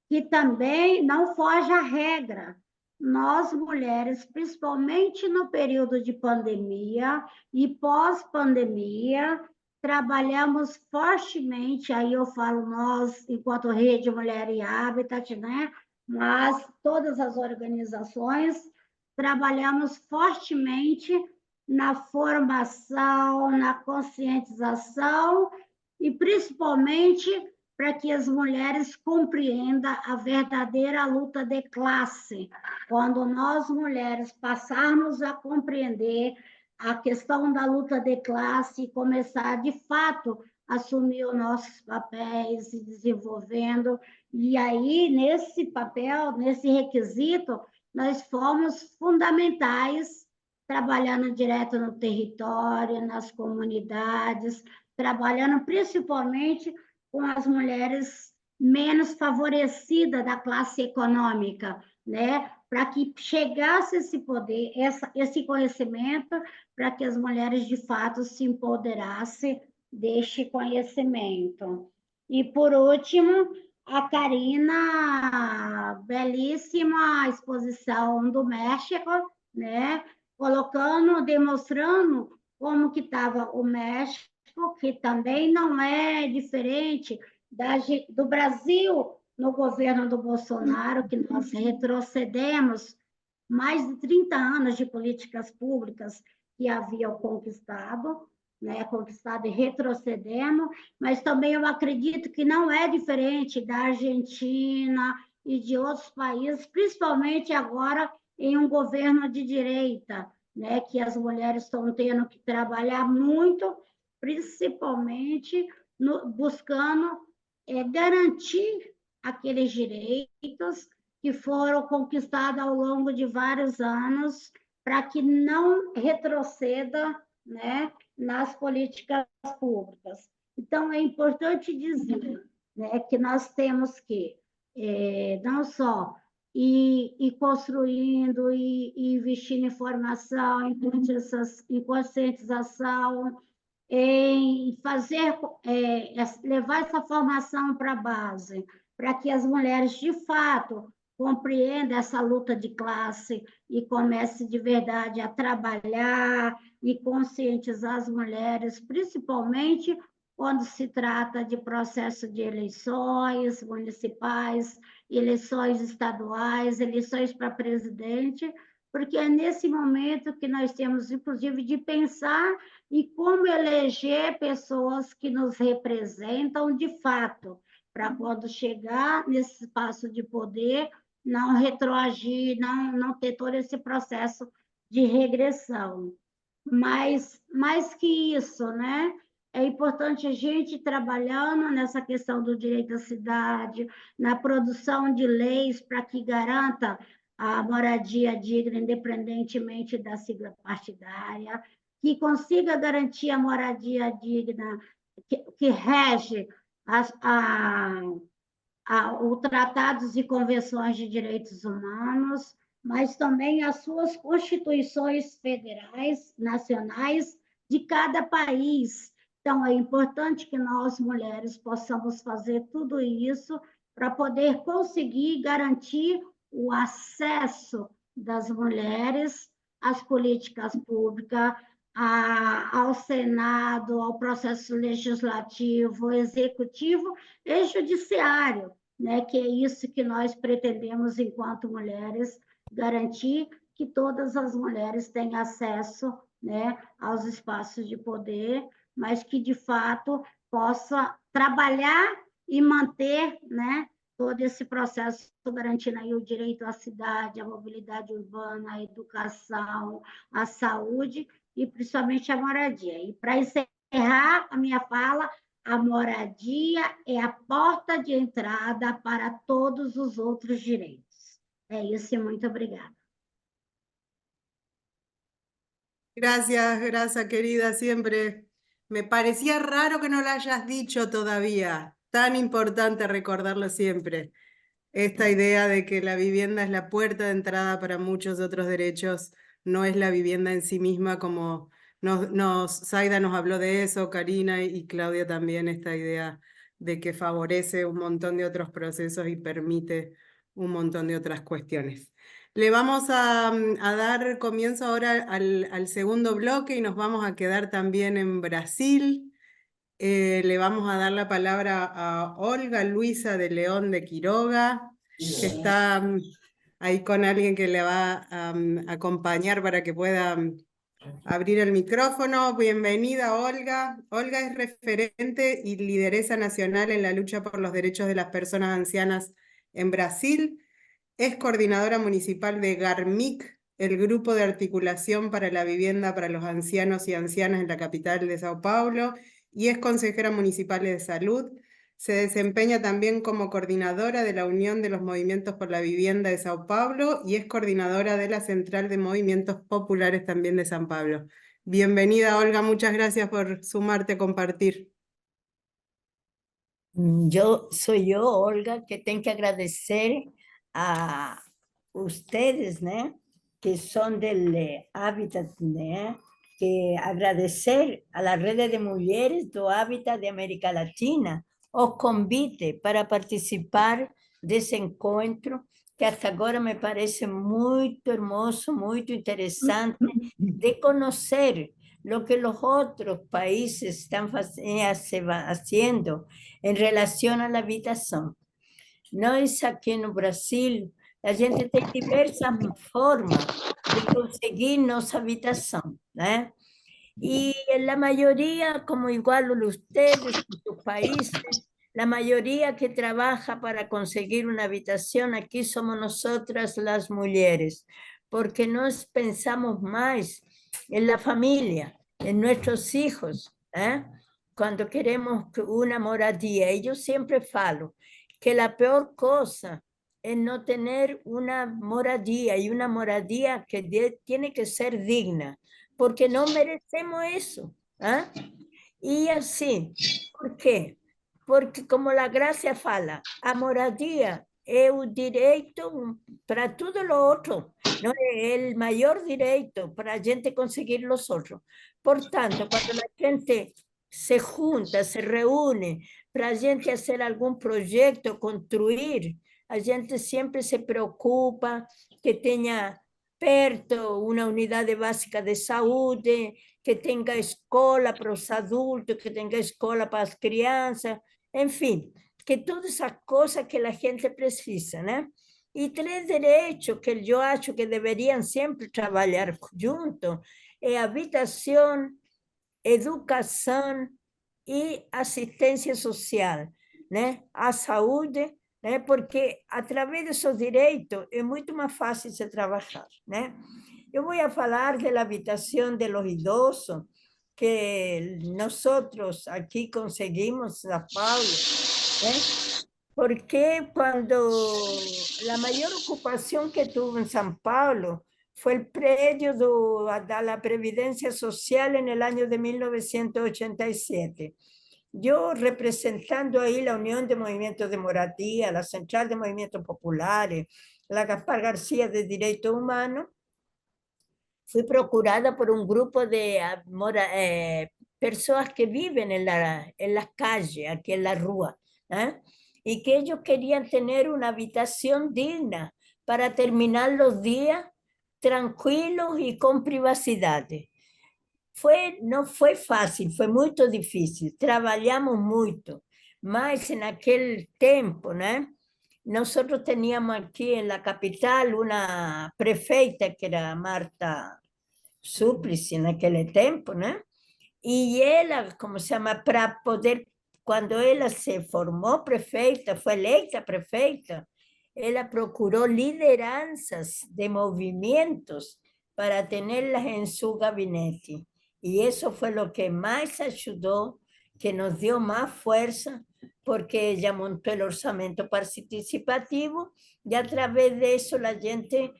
que também não foge à regra. Nós, mulheres, principalmente no período de pandemia e pós-pandemia, trabalhamos fortemente, aí eu falo nós, enquanto Rede Mulher e Habitat, né? Mas todas as organizações trabalhamos fortemente na formação, na conscientização e principalmente para que as mulheres compreendam a verdadeira luta de classe. Quando nós, mulheres, passarmos a compreender a questão da luta de classe e começar, de fato, a assumir os nossos papéis e desenvolvendo, e aí, nesse papel, nesse requisito, nós fomos fundamentais, trabalhando direto no território, nas comunidades, trabalhando principalmente com as mulheres menos favorecidas da classe econômica, né? Para que chegasse esse poder, esse conhecimento, para que as mulheres de fato se empoderassem deste conhecimento. E por último, a Karina, belíssima exposição do México, né? Colocando, demonstrando como que estava o México, que também não é diferente do Brasil no governo do Bolsonaro, que nós retrocedemos mais de 30 anos de políticas públicas que haviam conquistado, né, conquistado e retrocedemos, mas também eu acredito que não é diferente da Argentina e de outros países, principalmente agora em um governo de direita, né, que as mulheres estão tendo que trabalhar muito, principalmente buscando garantir aqueles direitos que foram conquistados ao longo de vários anos, para que não retroceda, né, nas políticas públicas. Então, é importante dizer, né, que nós temos que não só ir construindo e investindo em formação, em conscientização, em fazer, levar essa formação para a base, para que as mulheres, de fato, compreendam essa luta de classe e comecem de verdade a trabalhar e conscientizar as mulheres, principalmente quando se trata de processo de eleições municipais, eleições estaduais, eleições para presidente, porque é nesse momento que nós temos, inclusive, de pensar em como eleger pessoas que nos representam de fato, para quando chegar nesse espaço de poder, não retroagir, não ter todo esse processo de regressão. Mas, mais que isso, né? É importante a gente trabalhando nessa questão do direito à cidade, na produção de leis para que garanta a moradia digna, independentemente da sigla partidária, que consiga garantir a moradia digna que rege os tratados e convenções de direitos humanos, mas também as suas constituições federais, nacionais, de cada país. Então, é importante que nós, mulheres, possamos fazer tudo isso para poder conseguir garantir o acesso das mulheres às políticas públicas, ao Senado, ao processo legislativo, executivo e judiciário, né? Que é isso que nós pretendemos, enquanto mulheres, garantir que todas as mulheres tenham acesso, né, aos espaços de poder, mas que, de fato, possa trabalhar e manter, né, todo esse processo, garantindo aí o direito à cidade, à mobilidade urbana, à educação, à saúde e, principalmente, à moradia. E, para encerrar a minha fala, a moradia é a porta de entrada para todos os outros direitos. É isso e muito obrigada. Gracias, Grasa, querida, siempre. Me parecía raro que no lo hayas dicho todavía. Tan importante recordarlo siempre. Esta idea de que la vivienda es la puerta de entrada para muchos otros derechos, no es la vivienda en sí misma, como Zaida nos habló de eso, Karina y Claudia también, esta idea de que favorece un montón de otros procesos y permite un montón de otras cuestiones. Le vamos a dar comienzo ahora al segundo bloque y nos vamos a quedar también en Brasil. Le vamos a dar la palabra a Olga Luisa de León de Quiroga, que está ahí con alguien que le va a acompañar para que pueda abrir el micrófono. Bienvenida, Olga. Olga es referente y lideresa nacional en la lucha por los derechos de las personas ancianas en Brasil. Es coordinadora municipal de GARMIC, el Grupo de Articulación para la Vivienda para los Ancianos y Ancianas en la capital de Sao Paulo, y es consejera municipal de salud. Se desempeña también como coordinadora de la Unión de los Movimientos por la Vivienda de Sao Paulo y es coordinadora de la Central de Movimientos Populares también de San Pablo. Bienvenida, Olga, muchas gracias por sumarte a compartir. Soy yo, Olga, que tengo que agradecer a ustedes, né, que son del Hábitat, né, que agradecer a la Red de Mulheres do Hábitat de América Latina o convite para participar desse encontro, que hasta agora me parece muito hermoso, muito interessante, de conhecer lo que los otros países están haciendo en relación a la habitación. Nós aqui no Brasil, a gente tem diversas formas de conseguir nossa habitação, né? E a maioria, como igual ustedes en sus países, la mayoría que trabaja para conseguir una habitación aquí somos nosotras las mujeres, porque nos pensamos más en la familia, en nuestros hijos, ¿eh? Cuando queremos una moradía. Y yo siempre falo que la peor cosa es no tener una moradía, y una moradía que tiene que ser digna, porque no merecemos eso. ¿Eh? Y así, ¿por qué? Porque, como a Graça fala, a moradia é o direito para tudo o outro, não é o maior direito para a gente conseguir os outros. Portanto, quando a gente se junta, se reúne para a gente fazer algum projeto, construir, a gente sempre se preocupa que tenha perto uma unidade básica de saúde, que tenha escola para os adultos, que tenha escola para as crianças, enfim, que todas essas coisas que a gente precisa, né? E 3 direitos que eu acho que deveriam sempre trabalhar junto é habitação, educação e assistência social, né? A saúde, né? Porque através desses direitos é muito mais fácil se trabalhar, né? Eu vou falar da habitação de los idosos, que nós aqui conseguimos em São Paulo, né? Porque quando a maior ocupação que tive em São Paulo foi o prédio da Previdência Social no ano de 1987. Eu, representando aí a União de Movimentos de Moradia, a Central de Movimentos Populares, a Gaspar García de Direitos Humanos, fui procurada por um grupo de pessoas que vivem em las calles, aqui na rua, ¿eh? Y que ellos querían tener una habitación digna para terminar los días tranquilos y con privacidad. No fue fácil, fue muy difícil, trabajamos mucho, mas en aquel tiempo, ¿no? Nosotros teníamos aquí en la capital una prefeita que era Marta Súplice en aquel tiempo, ¿no? Y ella, ¿cómo se llama? Para poder, cuando ella se formó prefeita, fue electa prefeita, ella procuró lideranzas de movimientos para tenerlas en su gabinete. Y eso fue lo que más ayudó, que nos dio más fuerza, porque ella montó el orçamento participativo y a través de eso la gente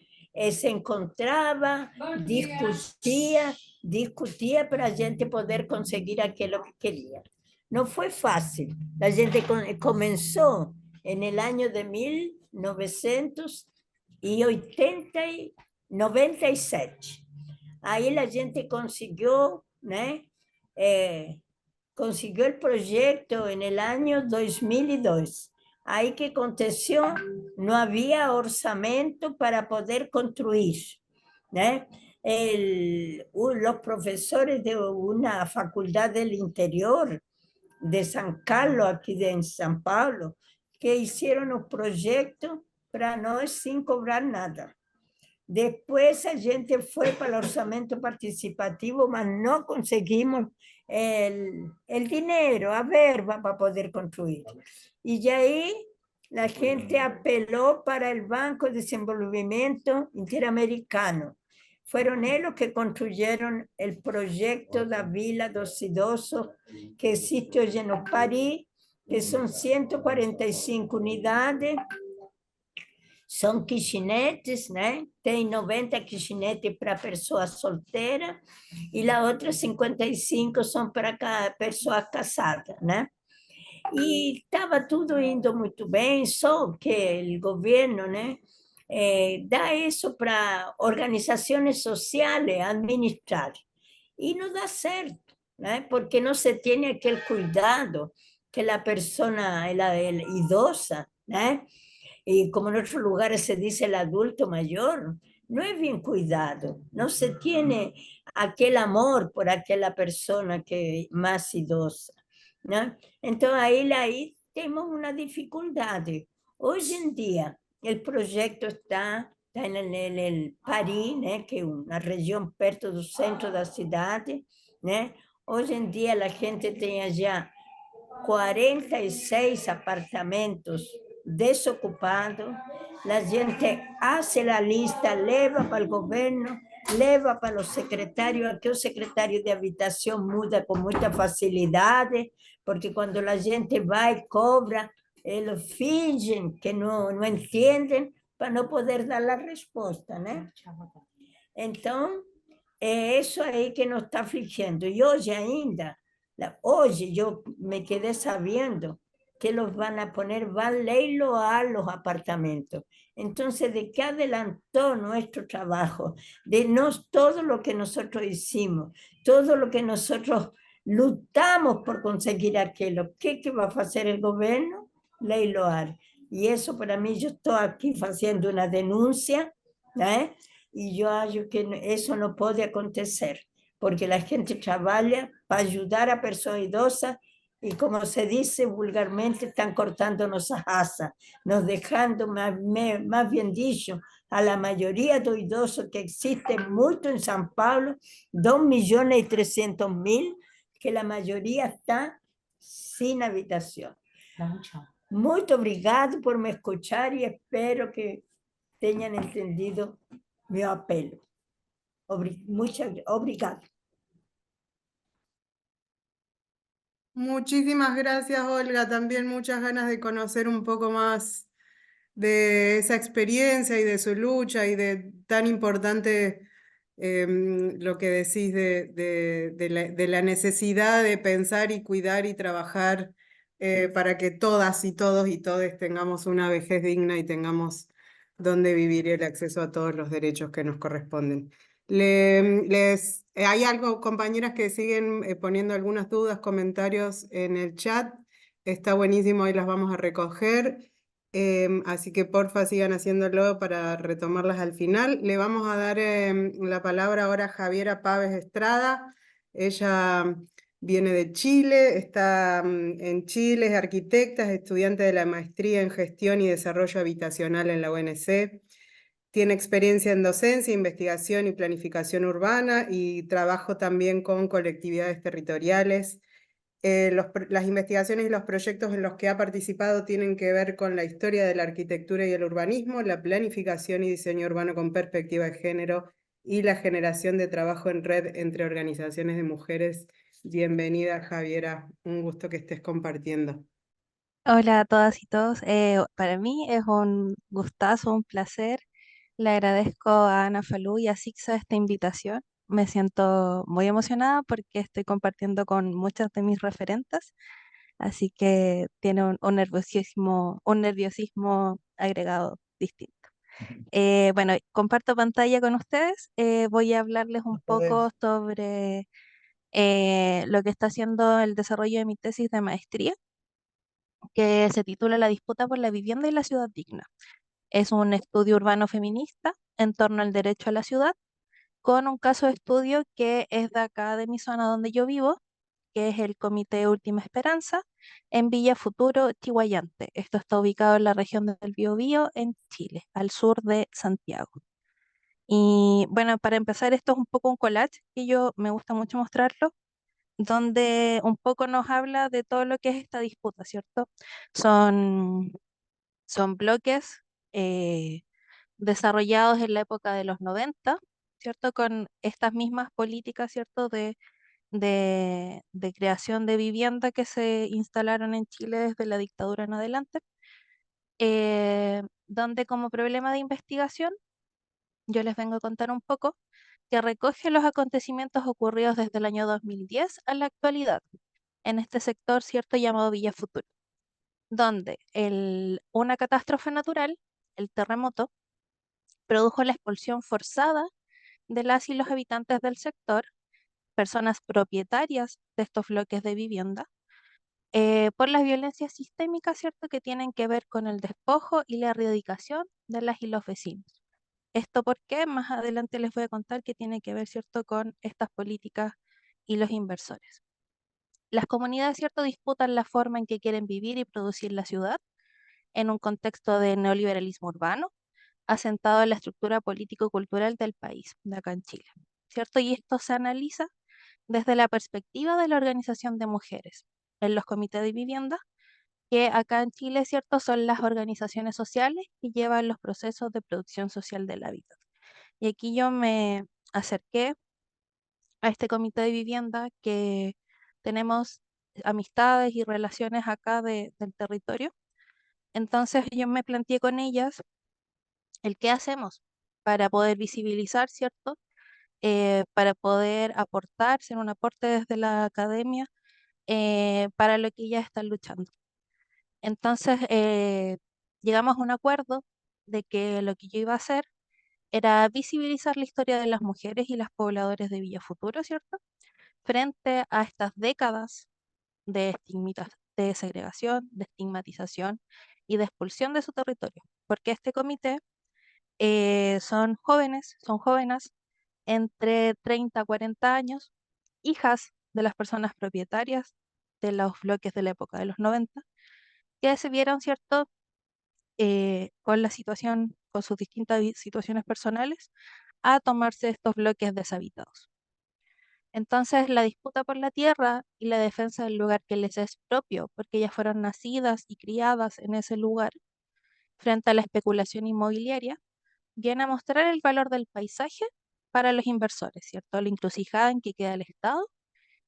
se encontraba, discutía para a gente poder conseguir aquilo que queria. Não foi fácil. A gente começou no ano de 1997. Aí a gente conseguiu, né? Conseguiu o projeto no ano 2002. Aí que aconteceu, não havia orçamento para poder construir, né? Los profesores de una facultad del interior de San Carlos, aquí en San Paulo, que hicieron un proyecto para nosotros sin cobrar nada. Después a gente fue para el orçamento participativo, mas no conseguimos el dinero, a verba para poder construir. Y de ahí la gente apeló para el Banco de Desenvolvimiento Interamericano. Fueron ellos que construyeron el proyecto de la Vila dos Idosos que existe hoy en París, que son 145 unidades, son kitchenetes, né? Tem 90 kitchenetes para pessoas solteiras e as outras 55 são para pessoas casadas, né? E estava tudo indo muito bem, só que o governo, né, dá isso para organizações sociais administrar. E não dá certo, né? Porque não se tem aquele cuidado que a pessoa, ela idosa, né? Y como en otros lugares se dice el adulto mayor, no es bien cuidado, no se tiene aquel amor por aquella persona que es más idosa, ¿no? Entonces ahí tenemos una dificultad. Hoy en día el proyecto está en el París, ¿no? Que es una región perto del centro de la ciudad, ¿no? Hoy en día la gente tiene ya 46 apartamentos desocupados, la gente hace la lista, leva para el gobierno, leva para los secretarios, aquí el secretario de habitación muda con mucha facilidad, porque cuando la gente va y cobra, ellos fingen que no entienden para no poder dar la respuesta, ¿no? Entonces, eso ahí que nos está afligiendo. Y hoy ainda, hoy yo me quedé sabiendo que los van a poner, van a leiloar los apartamentos. Entonces, ¿de qué adelantó nuestro trabajo? De todo lo que nosotros hicimos, todo lo que nosotros luchamos por conseguir aquello. ¿Qué va a hacer el gobierno? Leiloar. Y eso para mí, yo estoy aquí haciendo una denuncia, ¿eh? y yo acho que eso no pode acontecer, porque a gente trabalha para ajudar a pessoa idosa e, como se diz vulgarmente, estão cortando nossa raça, nos deixando, mais bem dicho, a la maioria do idoso que existe muito em São Paulo, 2.300.000, que a maioria está sem habitação. Muito obrigado por me escuchar e espero que tenham entendido meu apelo. Obrigado. Muchísimas gracias, Olga. También muchas ganas de conocer un poco más de esa experiencia y de su lucha y de tan importante lo que decís de la necesidad de pensar y cuidar y trabajar para que todas y todos y todes tengamos una vejez digna y tengamos donde vivir y el acceso a todos los derechos que nos corresponden. Hay algo, compañeras, que siguen poniendo algunas dudas, comentarios en el chat. Está buenísimo, ahí las vamos a recoger. Así que porfa sigan haciéndolo para retomarlas al final. Le vamos a dar la palabra ahora a Javiera Páez Estrada. Ella viene de Chile, está en Chile, es arquitecta, es estudiante de la maestría en gestión y desarrollo habitacional en la UNC. Tiene experiencia en docencia, investigación y planificación urbana y trabajo también con colectividades territoriales. Las investigaciones y los proyectos en los que ha participado tienen que ver con la historia de la arquitectura y el urbanismo, la planificación y diseño urbano con perspectiva de género y la generación de trabajo en red entre organizaciones de mujeres. Bienvenida, Javiera. Un gusto que estés compartiendo. Hola a todas y todos. Para mí es un gustazo, un placer. Le agradezco a Ana Falú y a Sixa esta invitación. Me siento muy emocionada porque estoy compartiendo con muchas de mis referentes, así que tiene un nerviosismo agregado distinto. Bueno, comparto pantalla con ustedes. Voy a hablarles un poco sobre lo que está haciendo el desarrollo de mi tesis de maestría, que se titula La disputa por la vivienda y la ciudad digna. Es un estudio urbano feminista en torno al derecho a la ciudad, con un caso de estudio que es de acá de mi zona donde yo vivo, que es el Comité Última Esperanza, en Villa Futuro, Chihuayante. Esto está ubicado en la región del Biobío, en Chile, al sur de Santiago. Y bueno, para empezar, esto es un poco un collage que yo me gusta mucho mostrarlo, donde un poco nos habla de todo lo que es esta disputa, ¿cierto? Son, son bloques desarrollados en la época de los 90, ¿cierto? Con estas mismas políticas, ¿cierto? De creación de vivienda que se instalaron en Chile desde la dictadura en adelante, donde como problema de investigación yo les vengo a contar un poco que recoge los acontecimientos ocurridos desde el año 2010 a la actualidad en este sector, ¿cierto? Llamado Villa Futuro, donde una catástrofe natural, el terremoto, produjo la expulsión forzada de las y los habitantes del sector, personas propietarias de estos bloques de vivienda, por las violencias sistémicas, ¿cierto?, que tienen que ver con el despojo y la erradicación de las y los vecinos. Esto porque más adelante les voy a contar que tiene que ver, ¿cierto?, con estas políticas y los inversores. Las comunidades, ¿cierto?, disputan la forma en que quieren vivir y producir la ciudad en un contexto de neoliberalismo urbano, asentado en la estructura político-cultural del país, de acá en Chile, ¿cierto? Y esto se analiza desde la perspectiva de la organización de mujeres en los comités de vivienda, que acá en Chile, ¿cierto?, son las organizaciones sociales que llevan los procesos de producción social del hábitat. Y aquí yo me acerqué a este comité de vivienda que tenemos amistades y relaciones acá del territorio. Entonces yo me planteé con ellas el qué hacemos para poder visibilizar, ¿cierto? Para poder aportar, ser un aporte desde la academia para lo que ellas están luchando. Entonces llegamos a un acuerdo de que lo que yo iba a hacer era visibilizar la historia de las mujeres y las pobladores de Villa Futuro, ¿cierto? Frente a estas décadas de segregación, de estigmatización y de expulsión de su territorio. Porque este comité son jóvenes entre 30 a 40 años, hijas de las personas propietarias de los bloques de la época de los 90, que se vieron, ¿cierto?, con la situación, con sus distintas situaciones personales, a tomarse estos bloques deshabitados. Entonces, la disputa por la tierra y la defensa del lugar que les es propio, porque ellas fueron nacidas y criadas en ese lugar, frente a la especulación inmobiliaria, viene a mostrar el valor del paisaje para los inversores, ¿cierto? La encrucijada en que queda el Estado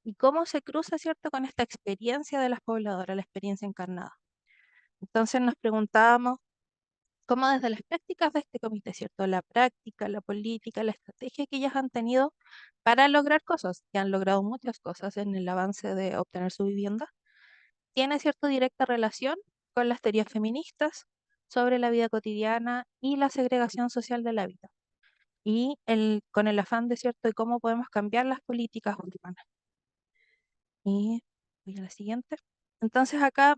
y cómo se cruza, ¿cierto?, con esta experiencia de las pobladoras, la experiencia encarnada. Entonces nos preguntábamos cómo desde las prácticas de este comité, ¿cierto?, la práctica, la política, la estrategia que ellas han tenido para lograr cosas, que han logrado muchas cosas en el avance de obtener su vivienda, tiene cierta directa relación con las teorías feministas sobre la vida cotidiana y la segregación social del hábitat, y con el afán de cierto de cómo podemos cambiar las políticas urbanas. Y voy a la siguiente. Entonces acá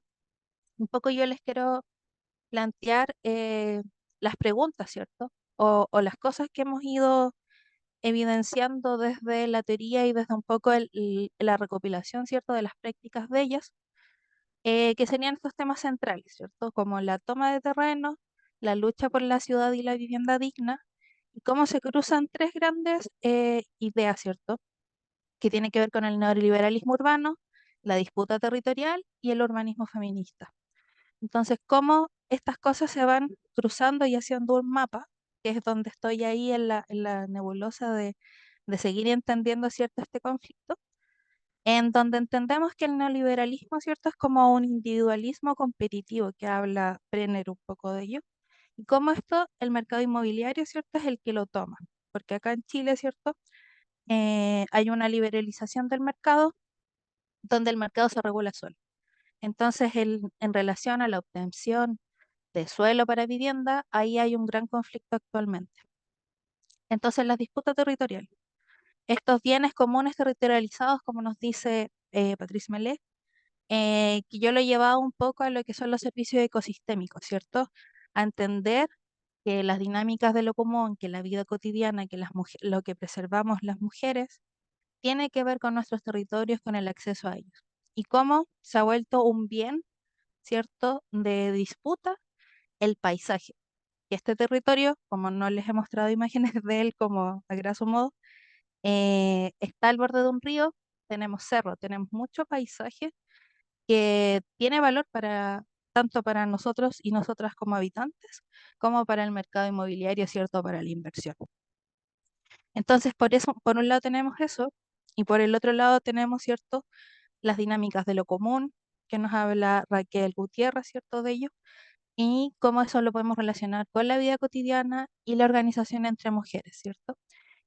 un poco yo les quiero plantear las preguntas, ¿cierto? O las cosas que hemos ido evidenciando desde la teoría y desde un poco la recopilación, ¿cierto?, de las prácticas de ellas, que serían estos temas centrales, ¿cierto? Como la toma de terreno, la lucha por la ciudad y la vivienda digna, y cómo se cruzan tres grandes ideas, ¿cierto?, que tienen que ver con el neoliberalismo urbano, la disputa territorial y el urbanismo feminista. Entonces, cómo estas cosas se van cruzando y haciendo un mapa, que es donde estoy ahí en la nebulosa de seguir entendiendo, ¿cierto?, este conflicto, en donde entendemos que el neoliberalismo, ¿cierto?, es como un individualismo competitivo, que habla Brenner un poco de ello, y cómo esto, el mercado inmobiliario, ¿cierto?, es el que lo toma, porque acá en Chile, ¿cierto?, hay una liberalización del mercado, donde el mercado se regula solo. Entonces, en relación a la obtención de suelo para vivienda, ahí hay un gran conflicto actualmente. Entonces, las disputas territoriales. Estos bienes comunes territorializados, como nos dice Patrice Mellet, que yo lo he llevado un poco a lo que son los servicios ecosistémicos, ¿cierto? A entender que las dinámicas de lo común, que la vida cotidiana, que lo que preservamos las mujeres, tiene que ver con nuestros territorios, con el acceso a ellos. Y cómo se ha vuelto un bien, ¿cierto?, de disputa el paisaje. Y este territorio, como no les he mostrado imágenes de él como a grosso modo, está al borde de un río, tenemos cerro, tenemos mucho paisaje que tiene valor para tanto para nosotros y nosotras como habitantes, como para el mercado inmobiliario, ¿cierto?, para la inversión. Entonces, por eso, por un lado tenemos eso, y por el otro lado tenemos, ¿cierto?, las dinámicas de lo común, que nos habla Raquel Gutiérrez, ¿cierto?, de ello, y cómo eso lo podemos relacionar con la vida cotidiana y la organización entre mujeres, ¿cierto?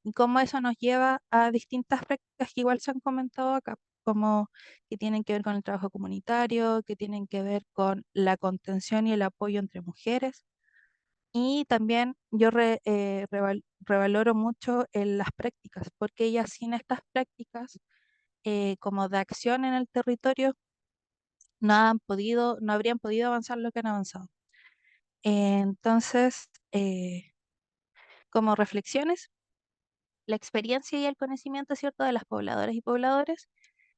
Y cómo eso nos lleva a distintas prácticas que igual se han comentado acá, como que tienen que ver con el trabajo comunitario, que tienen que ver con la contención y el apoyo entre mujeres. Y también yo revaloro mucho en las prácticas, porque ellas sin estas prácticas como de acción en el territorio no habrían podido avanzar lo que han avanzado. Entonces, como reflexiones, la experiencia y el conocimiento, ¿cierto?, de las pobladoras y pobladores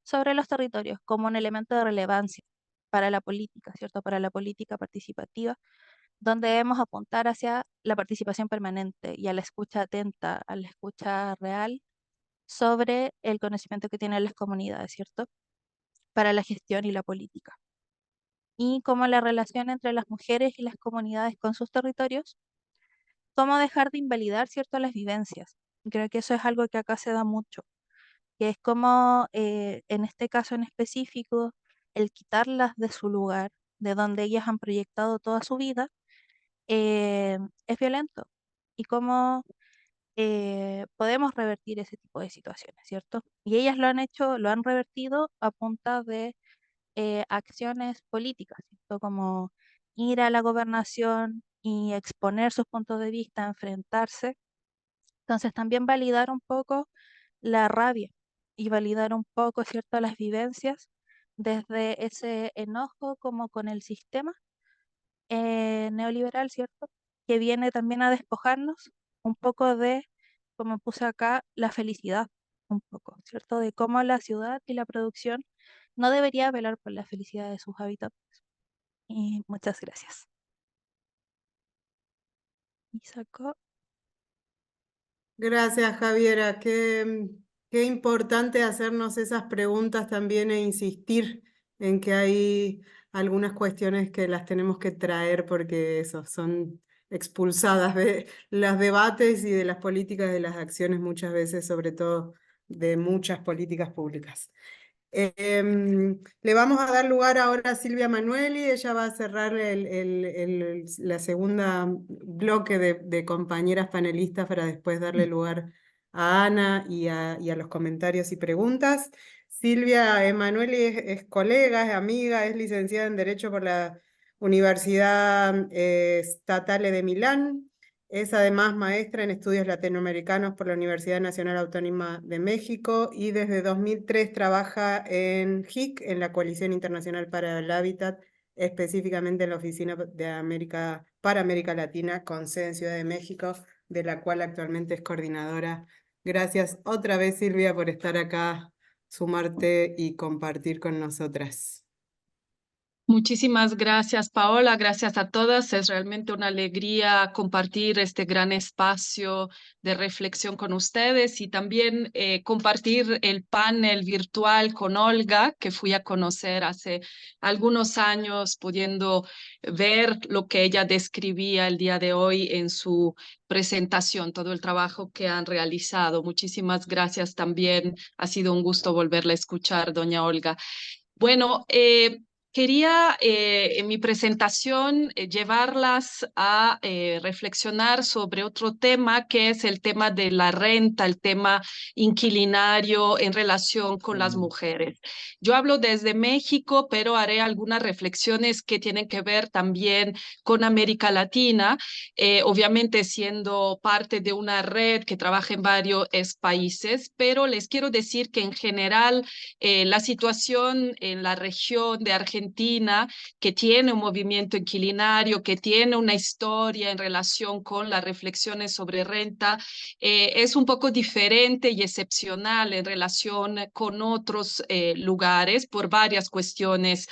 sobre los territorios como un elemento de relevancia para la política, ¿cierto?, para la política participativa, donde debemos apuntar hacia la participación permanente y a la escucha atenta, a la escucha real sobre el conocimiento que tienen las comunidades, ¿cierto?, para la gestión y la política. Y cómo la relación entre las mujeres y las comunidades con sus territorios, cómo dejar de invalidar, ¿cierto?, las vivencias. Creo que eso es algo que acá se da mucho, que es como, en este caso en específico, el quitarlas de su lugar, de donde ellas han proyectado toda su vida, es violento. Y cómo podemos revertir ese tipo de situaciones, ¿cierto? Y ellas lo han hecho, lo han revertido a punta de acciones políticas, ¿cierto? Como ir a la gobernación y exponer sus puntos de vista, enfrentarse. Entonces también validar un poco la rabia y validar un poco, ¿cierto?, las vivencias desde ese enojo como con el sistema neoliberal, ¿cierto?, que viene también a despojarnos un poco de, como puse acá, la felicidad, un poco, ¿cierto? De cómo la ciudad y la producción no debería velar por la felicidad de sus habitantes. Y muchas gracias. Y sacó. Gracias, Javiera. Qué importante hacernos esas preguntas también e insistir en que hay algunas cuestiones que las tenemos que traer porque eso, son expulsadas de los debates y de las políticas, de las acciones muchas veces, sobre todo de muchas políticas públicas. Le vamos a dar lugar ahora a Silvia Manueli, ella va a cerrar la segunda bloque de compañeras panelistas para después darle lugar a Ana y a los comentarios y preguntas. Silvia Emanueli es colega, es amiga, es licenciada en Derecho por la Universidad Statale de Milán. Es además maestra en estudios latinoamericanos por la Universidad Nacional Autónoma de México y desde 2003 trabaja en HIC, en la Coalición Internacional para el Hábitat, específicamente en la Oficina para América Latina, con sede en Ciudad de México, de la cual actualmente es coordinadora. Gracias otra vez, Silvia, por estar acá, sumarte y compartir con nosotras. Muchísimas gracias, Paola. Gracias a todas. Es realmente una alegría compartir este gran espacio de reflexión con ustedes y también compartir el panel virtual con Olga, que fui a conocer hace algunos años, pudiendo ver lo que ella describía el día de hoy en su presentación, todo el trabajo que han realizado. Muchísimas gracias también. Ha sido un gusto volverla a escuchar, doña Olga. Bueno, quería en mi presentación llevarlas a reflexionar sobre otro tema que es el tema de la renta, el tema inquilinario en relación con las mujeres. Yo hablo desde México, pero haré algunas reflexiones que tienen que ver también con América Latina, obviamente siendo parte de una red que trabaja en varios países, pero les quiero decir que en general la situación en la región de Argentina, que tiene un movimiento inquilinario, que tiene una historia en relación con las reflexiones sobre renta, es un poco diferente y excepcional en relación con otros lugares por varias cuestiones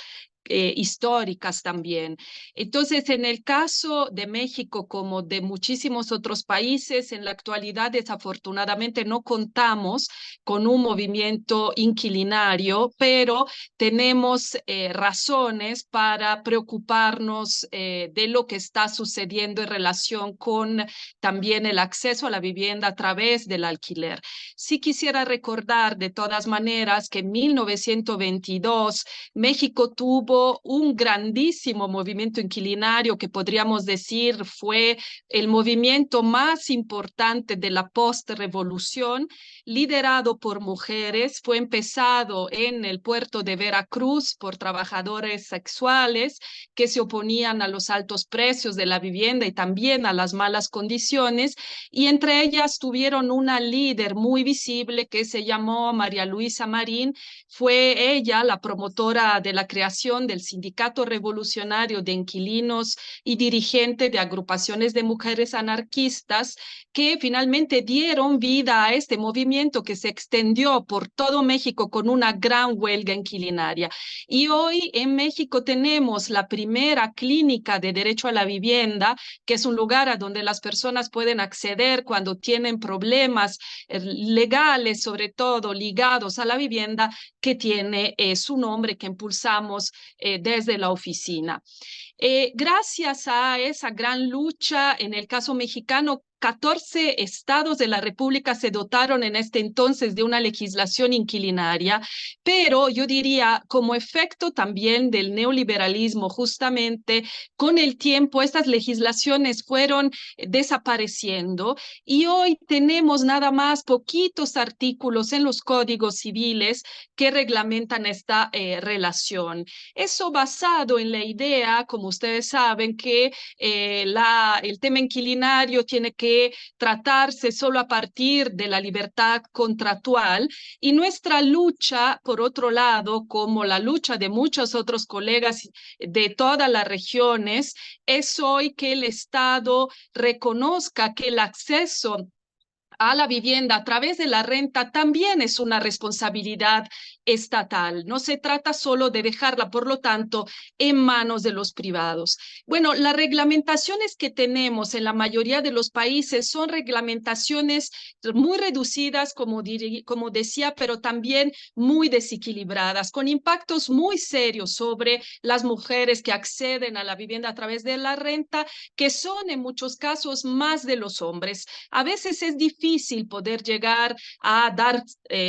históricas también. Entonces, en el caso de México, como de muchísimos otros países, en la actualidad desafortunadamente no contamos con un movimiento inquilinario, pero tenemos razones para preocuparnos de lo que está sucediendo en relación con también el acceso a la vivienda a través del alquiler. Sí quisiera recordar de todas maneras que en 1922 México tuvo un grandísimo movimiento inquilinario que podríamos decir fue el movimiento más importante de la postrevolución, liderado por mujeres. Fue empezado en el puerto de Veracruz por trabajadores sexuales que se oponían a los altos precios de la vivienda y también a las malas condiciones, y entre ellas tuvieron una líder muy visible que se llamó María Luisa Marín. Fue ella la promotora de la creación del Sindicato Revolucionario de Inquilinos y dirigente de agrupaciones de mujeres anarquistas que finalmente dieron vida a este movimiento que se extendió por todo México con una gran huelga inquilinaria. Y hoy en México tenemos la primera clínica de derecho a la vivienda, que es un lugar a donde las personas pueden acceder cuando tienen problemas legales, sobre todo ligados a la vivienda, que tiene su nombre, que impulsamos desde la oficina. Gracias a esa gran lucha, en el caso mexicano, 14 estados de la República se dotaron en este entonces de una legislación inquilinaria, pero yo diría como efecto también del neoliberalismo, justamente con el tiempo estas legislaciones fueron desapareciendo y hoy tenemos nada más poquitos artículos en los códigos civiles que reglamentan esta relación. Eso basado en la idea, como ustedes saben que el tema inquilinario tiene que tratarse solo a partir de la libertad contractual, y nuestra lucha, por otro lado, como la lucha de muchos otros colegas de todas las regiones, es hoy que el Estado reconozca que el acceso a la vivienda a través de la renta también es una responsabilidad estatal. No se trata solo de dejarla, por lo tanto, en manos de los privados. Bueno, las reglamentaciones que tenemos en la mayoría de los países son reglamentaciones muy reducidas, como decía, pero también muy desequilibradas, con impactos muy serios sobre las mujeres que acceden a la vivienda a través de la renta, que son en muchos casos más de los hombres. A veces es difícil poder llegar a dar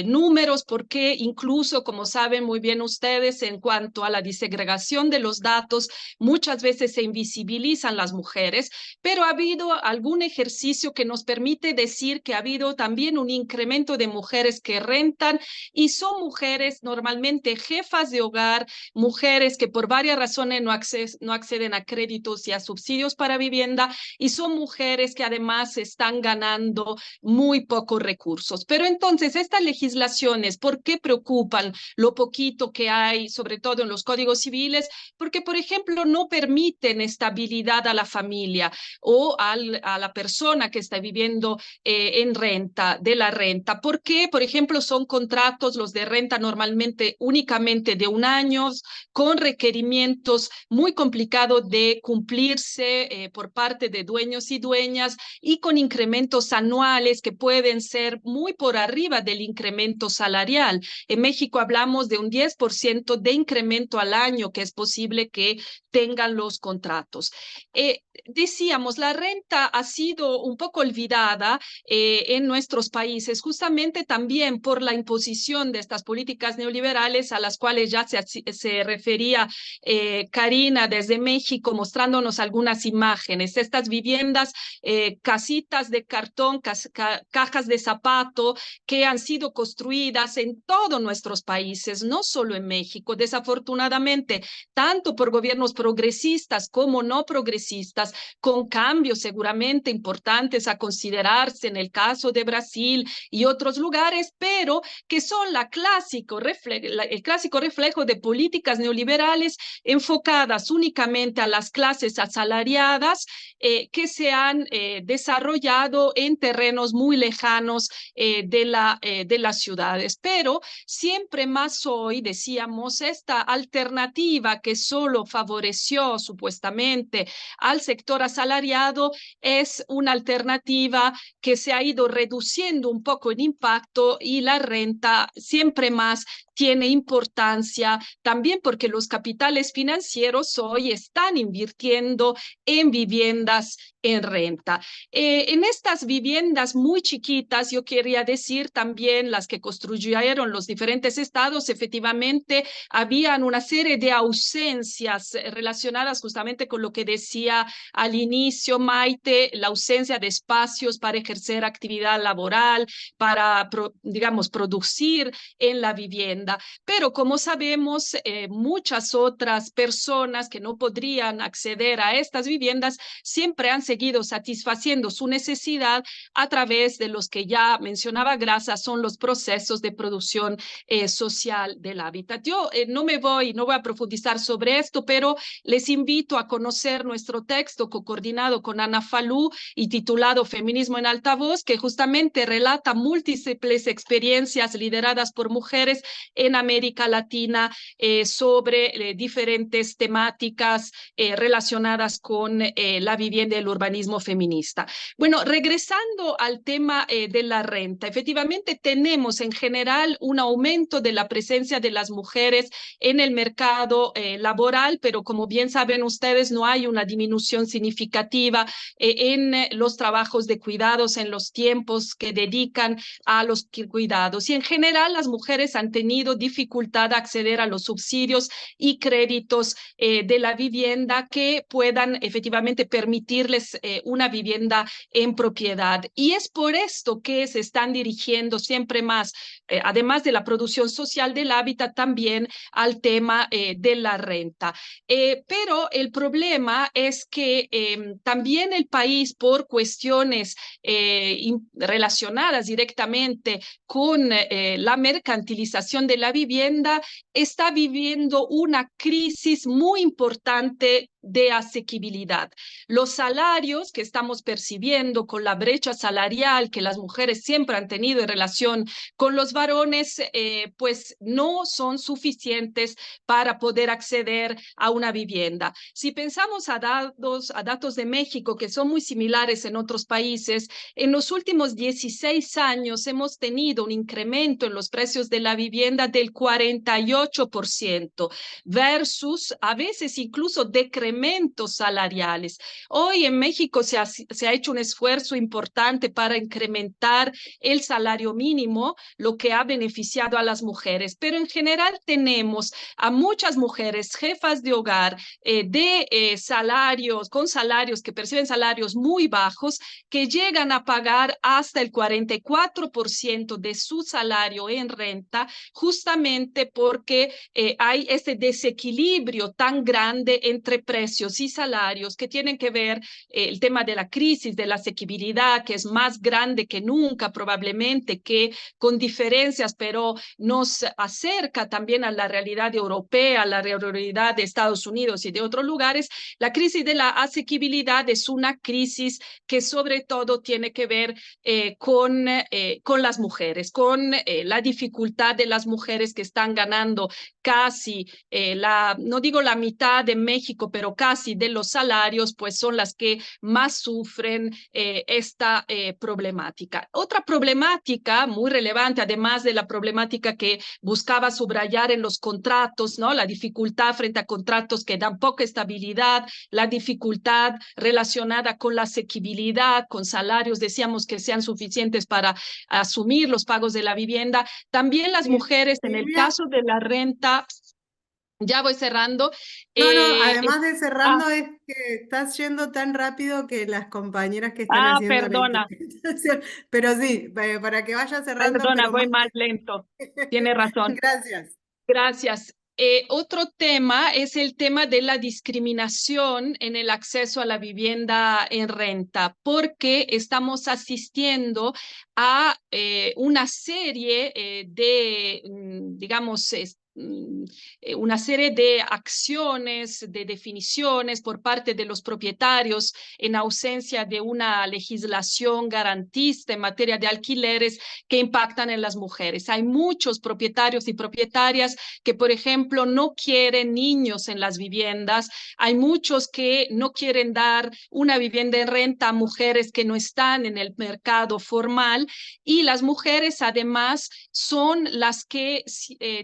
números, porque incluso, como saben muy bien ustedes, en cuanto a la disegregación de los datos, muchas veces se invisibilizan las mujeres, pero ha habido algún ejercicio que nos permite decir que ha habido también un incremento de mujeres que rentan, y son mujeres normalmente jefas de hogar, mujeres que por varias razones no acceden a créditos y a subsidios para vivienda, y son mujeres que además están ganando muy pocos recursos. Pero entonces, estas legislaciones, ¿por qué preocupan? Lo poquito que hay, sobre todo en los códigos civiles, porque, por ejemplo, no permiten estabilidad a la familia o a la persona que está viviendo en renta, de la renta. ¿Por qué? Por ejemplo, son contratos, los de renta, normalmente únicamente de 1 año, con requerimientos muy complicados de cumplirse por parte de dueños y dueñas, y con incrementos anuales que pueden ser muy por arriba del incremento salarial. En México hablamos de un 10% de incremento al año que es posible que tengan los contratos. Decíamos, la renta ha sido un poco olvidada en nuestros países, justamente también por la imposición de estas políticas neoliberales a las cuales ya se refería Karina desde México, mostrándonos algunas imágenes. Estas viviendas, casitas de cartón, cajas de zapato, que han sido construidas en todos nuestros países, no solo en México, desafortunadamente, tanto por gobiernos progresistas como no progresistas, con cambios seguramente importantes a considerarse en el caso de Brasil y otros lugares, pero que son el clásico reflejo de políticas neoliberales enfocadas únicamente a las clases asalariadas, que se han desarrollado en terrenos muy lejanos de las ciudades. Pero siempre más hoy, decíamos, esta alternativa que solo favoreció supuestamente al sector asalariado es una alternativa que se ha ido reduciendo un poco en impacto, y la renta siempre más tiene importancia, también porque los capitales financieros hoy están invirtiendo en viviendas en renta. En estas viviendas muy chiquitas, yo quería decir también las que construyeron los diferentes estados, efectivamente habían una serie de ausencias relacionadas justamente con lo que decía al inicio Maite, la ausencia de espacios para ejercer actividad laboral, para, digamos, producir en la vivienda. Pero como sabemos, muchas otras personas que no podrían acceder a estas viviendas siempre han seguido satisfaciendo su necesidad a través de los que ya mencionaba Graça, son los procesos de producción social del hábitat. Yo no voy a profundizar sobre esto, pero les invito a conocer nuestro texto coordinado con Ana Falú y titulado Feminismo en Altavoz, que justamente relata múltiples experiencias lideradas por mujeres en América Latina sobre diferentes temáticas relacionadas con la vivienda y el urbanismo feminista. Bueno, regresando al tema de la renta, efectivamente tenemos en general un aumento de la presencia de las mujeres en el mercado laboral, pero como bien saben ustedes, no hay una disminución significativa en los trabajos de cuidados, en los tiempos que dedican a los cuidados. Y en general las mujeres han tenido dificultad a acceder a los subsidios y créditos de la vivienda que puedan efectivamente permitirles una vivienda en propiedad. Y es por esto que se están dirigiendo siempre más, además de la producción social del hábitat, también al tema de la renta. Pero el problema es que también el país, por cuestiones relacionadas directamente con la mercantilización de la vivienda, está viviendo una crisis muy importante de asequibilidad. Los salarios que estamos percibiendo con la brecha salarial que las mujeres siempre han tenido en relación con los varones, pues no son suficientes para poder acceder a una vivienda. Si pensamos a datos de México, que son muy similares en otros países, en los últimos 16 años hemos tenido un incremento en los precios de la vivienda del 48%, versus a veces incluso decrementos salariales. Hoy en México se ha hecho un esfuerzo importante para incrementar el salario mínimo, lo que ha beneficiado a las mujeres, pero en general tenemos a muchas mujeres jefas de hogar con salarios que perciben salarios muy bajos, que llegan a pagar hasta el 44% de su salario en renta, justamente porque hay este desequilibrio tan grande entre precios y salarios que tienen que ver el tema de la crisis, de la asequibilidad, que es más grande que nunca probablemente, que con diferencias, pero nos acerca también a la realidad europea, a la realidad de Estados Unidos y de otros lugares. La crisis de la asequibilidad es una crisis que sobre todo tiene que ver con las mujeres, con la dificultad de las mujeres que están ganando casi no digo la mitad de México, pero casi de los salarios, pues son las que más sufren esta problemática. Otra problemática muy relevante, además de la problemática que buscaba subrayar en los contratos, ¿no? La dificultad frente a contratos que dan poca estabilidad, la dificultad relacionada con la asequibilidad, con salarios, decíamos, que sean suficientes para asumir los pagos de la vivienda. También las mujeres, en el caso de la renta, ya voy cerrando. No, además de cerrando, es que estás yendo tan rápido que las compañeras que están haciendo perdona. la interpretación, pero sí, para que vaya cerrando. Perdona, pero voy más lento. Tiene razón. Gracias. Gracias. Otro tema es el tema de la discriminación en el acceso a la vivienda en renta, porque estamos asistiendo a una serie digamos, una serie de acciones, de definiciones por parte de los propietarios en ausencia de una legislación garantista en materia de alquileres que impactan en las mujeres. Hay muchos propietarios y propietarias que, por ejemplo, no quieren niños en las viviendas. Hay muchos que no quieren dar una vivienda en renta a mujeres que no están en el mercado formal, y las mujeres además son las que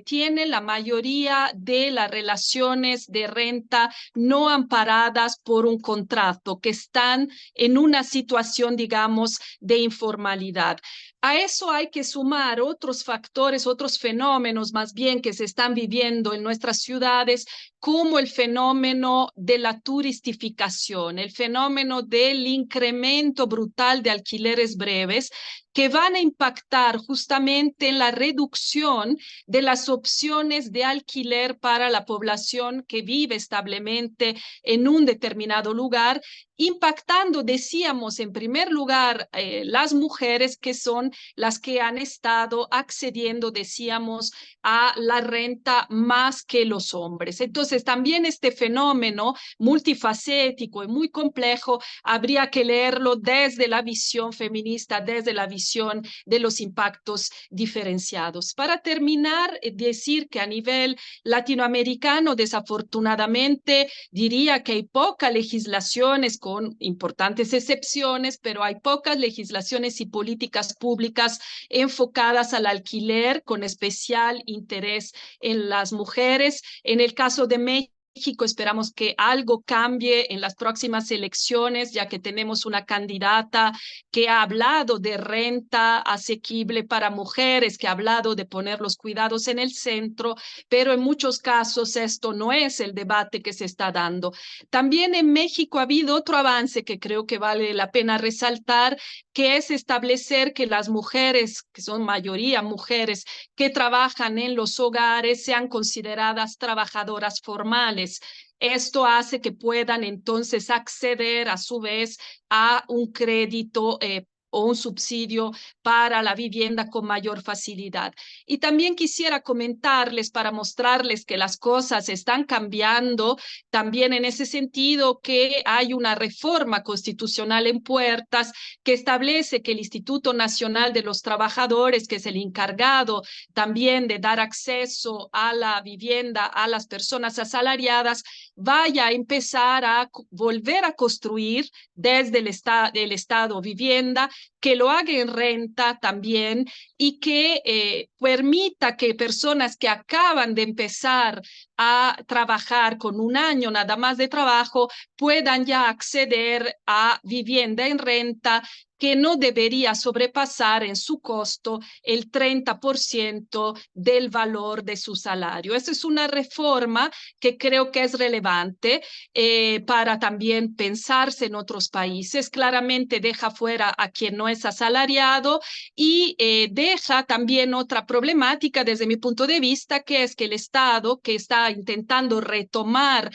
tienen la mayoría de las relaciones de renta no amparadas por un contrato, que están en una situación, digamos, de informalidad. A eso hay que sumar otros factores, otros fenómenos más bien que se están viviendo en nuestras ciudades, como el fenómeno de la turistificación, el fenómeno del incremento brutal de alquileres breves, que van a impactar justamente en la reducción de las opciones de alquiler para la población que vive establemente en un determinado lugar, impactando, decíamos, en primer lugar, las mujeres, que son las que han estado accediendo, decíamos, a la renta más que los hombres. Entonces, también este fenómeno multifacético y muy complejo habría que leerlo desde la visión feminista, desde la visión de los impactos diferenciados. Para terminar, decir que a nivel latinoamericano, desafortunadamente, diría que hay pocas legislaciones, con importantes excepciones, pero hay pocas legislaciones y políticas públicas enfocadas al alquiler, con especial interés en las mujeres. En el caso de México, México esperamos que algo cambie en las próximas elecciones, ya que tenemos una candidata que ha hablado de renta asequible para mujeres, que ha hablado de poner los cuidados en el centro, pero en muchos casos esto no es el debate que se está dando. También en México ha habido otro avance que creo que vale la pena resaltar, que es establecer que las mujeres, que son mayoría mujeres, que trabajan en los hogares sean consideradas trabajadoras formales. Esto hace que puedan entonces acceder a su vez a un crédito o un subsidio para la vivienda con mayor facilidad. Y también quisiera comentarles para mostrarles que las cosas están cambiando, también en ese sentido que hay una reforma constitucional en puertas que establece que el Instituto Nacional de los Trabajadores, que es el encargado también de dar acceso a la vivienda a las personas asalariadas, vaya a empezar a volver a construir desde el Estado vivienda, que lo haga en renta también y que permita que personas que acaban de empezar a trabajar con un año nada más de trabajo puedan ya acceder a vivienda en renta que no debería sobrepasar en su costo el 30% del valor de su salario. Esa es una reforma que creo que es relevante para también pensarse en otros países. Claramente deja fuera a quien no es asalariado y deja también otra problemática desde mi punto de vista, que es que el Estado, que está intentando retomar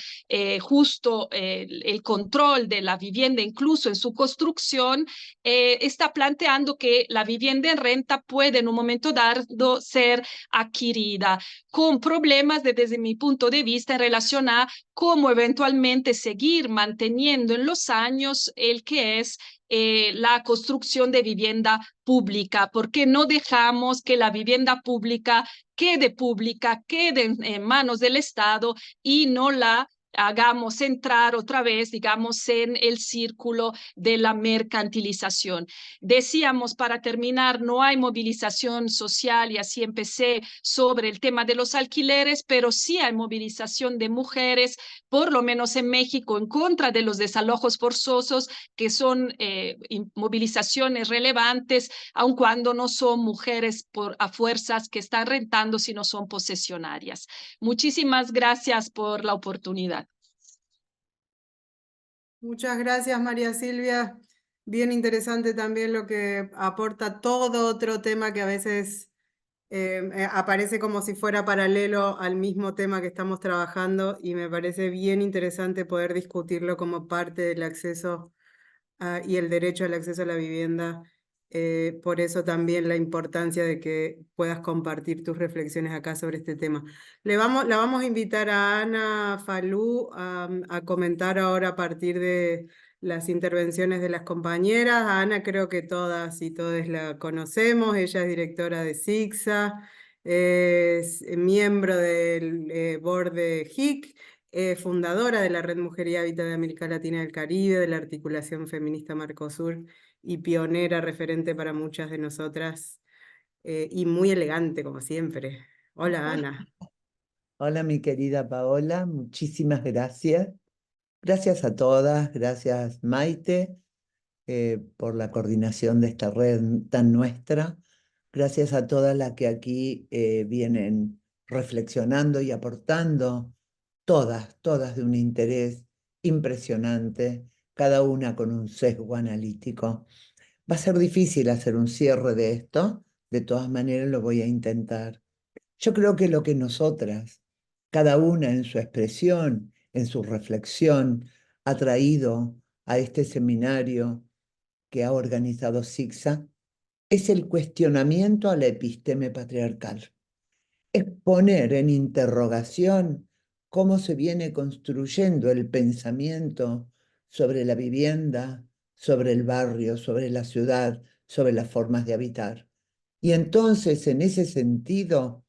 justo el control de la vivienda, incluso en su construcción, está planteando que la vivienda en renta puede en un momento dado ser adquirida, con problemas desde mi punto de vista en relación a cómo eventualmente seguir manteniendo en los años el que es la construcción de vivienda pública, porque no dejamos que la vivienda pública, quede en manos del Estado y no la hagamos entrar otra vez, digamos, en el círculo de la mercantilización. Decíamos, para terminar, no hay movilización social, y así empecé, sobre el tema de los alquileres, pero sí hay movilización de mujeres, por lo menos en México, en contra de los desalojos forzosos, que son movilizaciones relevantes, aun cuando no son mujeres a fuerzas que están rentando, sino son posesionarias. Muchísimas gracias por la oportunidad. Muchas gracias, María Silvia. Bien interesante también lo que aporta todo otro tema que a veces aparece como si fuera paralelo al mismo tema que estamos trabajando, y me parece bien interesante poder discutirlo como parte del acceso y el derecho al acceso a la vivienda. Por eso también la importancia de que puedas compartir tus reflexiones acá sobre este tema. La vamos a invitar a Ana Falú a comentar ahora a partir de las intervenciones de las compañeras. A Ana creo que todas y todos la conocemos. Ella es directora de SIGSA, es miembro del board de HIC, fundadora de la Red Mujer y Hábitat de América Latina y del Caribe, de la Articulación Feminista Marcosur, y pionera, referente para muchas de nosotras, y muy elegante como siempre. Hola, Ana. Hola, mi querida Paola, muchísimas gracias. Gracias a todas, gracias Maite por la coordinación de esta red tan nuestra. Gracias a todas las que aquí vienen reflexionando y aportando, todas de un interés impresionante, cada una con un sesgo analítico. Va a ser difícil hacer un cierre de esto, de todas maneras lo voy a intentar. Yo creo que lo que nosotras, cada una en su expresión, en su reflexión, ha traído a este seminario que ha organizado SIGSA, es el cuestionamiento a la episteme patriarcal. Es poner en interrogación cómo se viene construyendo el pensamiento sobre la vivienda, sobre el barrio, sobre la ciudad, sobre las formas de habitar. Y entonces, en ese sentido,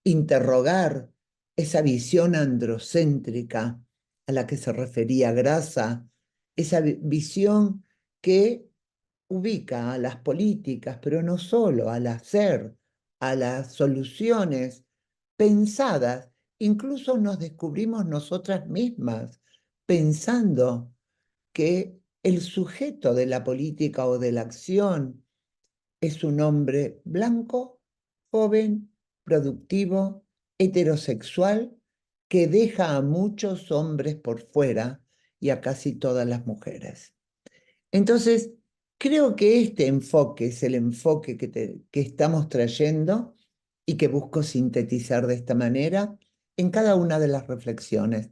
interrogar esa visión androcéntrica a la que se refería Grassa, esa visión que ubica a las políticas, pero no solo, al hacer, a las soluciones pensadas incluso nos descubrimos nosotras mismas pensando que el sujeto de la política o de la acción es un hombre blanco, joven, productivo, heterosexual, que deja a muchos hombres por fuera y a casi todas las mujeres. Entonces, creo que este enfoque es el enfoque que estamos trayendo y que busco sintetizar de esta manera en cada una de las reflexiones.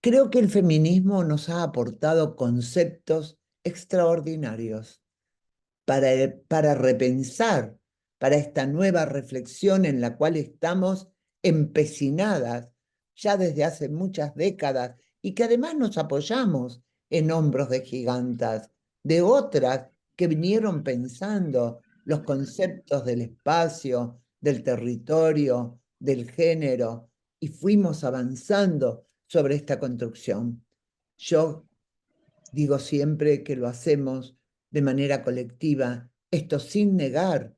Creo que el feminismo nos ha aportado conceptos extraordinarios para repensar, para esta nueva reflexión en la cual estamos empecinadas ya desde hace muchas décadas y que además nos apoyamos en hombros de gigantas, de otras que vinieron pensando los conceptos del espacio, del territorio, del género, y fuimos avanzando sobre esta construcción. Yo digo siempre que lo hacemos de manera colectiva, esto sin negar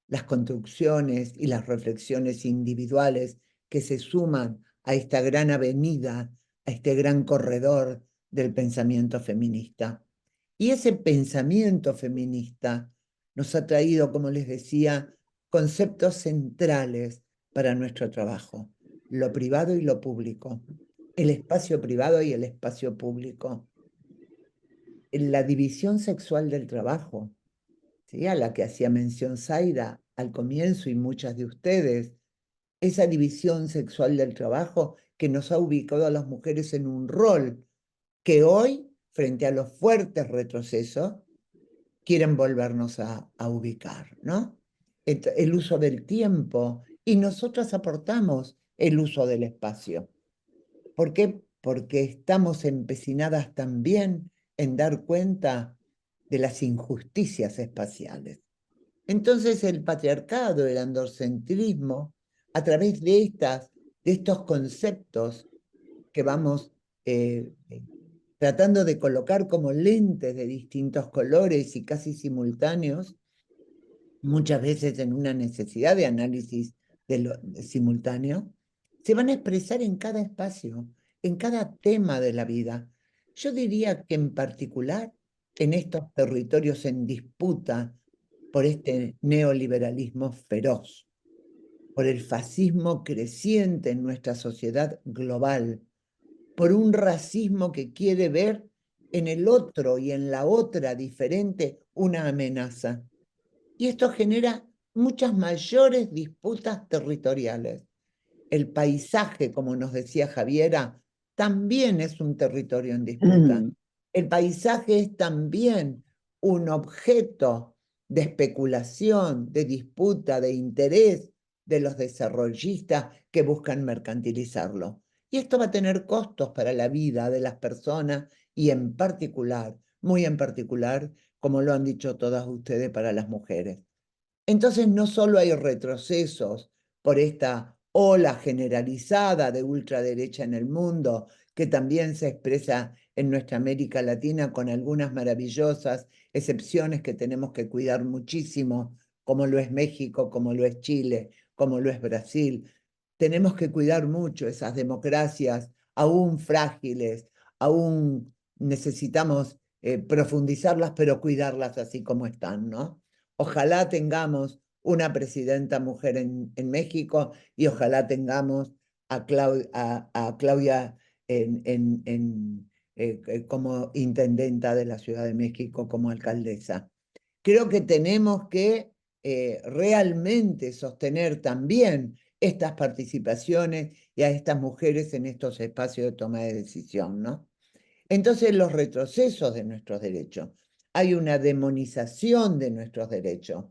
las construcciones y las reflexiones individuales que se suman a esta gran avenida, a este gran corredor del pensamiento feminista. Y ese pensamiento feminista nos ha traído, como les decía, conceptos centrales para nuestro trabajo: lo privado y lo público, el espacio privado y el espacio público, la división sexual del trabajo, ¿sí?, a la que hacía mención Zaida al comienzo y muchas de ustedes, esa división sexual del trabajo que nos ha ubicado a las mujeres en un rol que hoy, frente a los fuertes retrocesos, quieren volvernos a ubicar, ¿no? El uso del tiempo, y nosotras aportamos el uso del espacio. ¿Por qué? Porque estamos empecinadas también en dar cuenta de las injusticias espaciales. Entonces el patriarcado, el androcentrismo, a través de estos conceptos que vamos tratando de colocar como lentes de distintos colores y casi simultáneos, muchas veces en una necesidad de análisis simultáneo, se van a expresar en cada espacio, en cada tema de la vida. Yo diría que en particular en estos territorios en disputa por este neoliberalismo feroz, por el fascismo creciente en nuestra sociedad global, por un racismo que quiere ver en el otro y en la otra diferente una amenaza. Y esto genera muchas mayores disputas territoriales. El paisaje, como nos decía Javiera, también es un territorio en disputa. El paisaje es también un objeto de especulación, de disputa, de interés de los desarrollistas que buscan mercantilizarlo. Y esto va a tener costos para la vida de las personas y en particular, muy en particular, como lo han dicho todas ustedes, para las mujeres. Entonces no solo hay retrocesos por esta ola generalizada de ultraderecha en el mundo, que también se expresa en nuestra América Latina con algunas maravillosas excepciones que tenemos que cuidar muchísimo, como lo es México, como lo es Chile, como lo es Brasil. Tenemos que cuidar mucho esas democracias aún frágiles, aún necesitamos profundizarlas, pero cuidarlas así como están, ¿no? Ojalá tengamos una presidenta mujer en México y ojalá tengamos a Claudia como intendenta de la Ciudad de México, como alcaldesa. Creo que tenemos que realmente sostener también estas participaciones y a estas mujeres en estos espacios de toma de decisión, ¿no? Entonces, los retrocesos de nuestros derechos. Hay una demonización de nuestros derechos.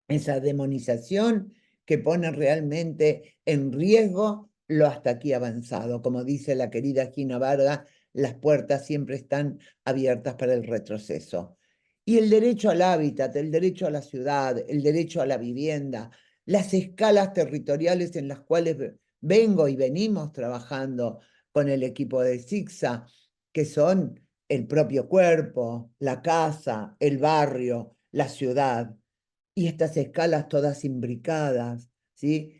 Esa demonización que pone realmente en riesgo lo hasta aquí avanzado. Como dice la querida Gina Vargas, las puertas siempre están abiertas para el retroceso. Y el derecho al hábitat, el derecho a la ciudad, el derecho a la vivienda, las escalas territoriales en las cuales vengo y venimos trabajando con el equipo de SICSA, que son el propio cuerpo, la casa, el barrio, la ciudad, y estas escalas todas imbricadas, ¿sí?,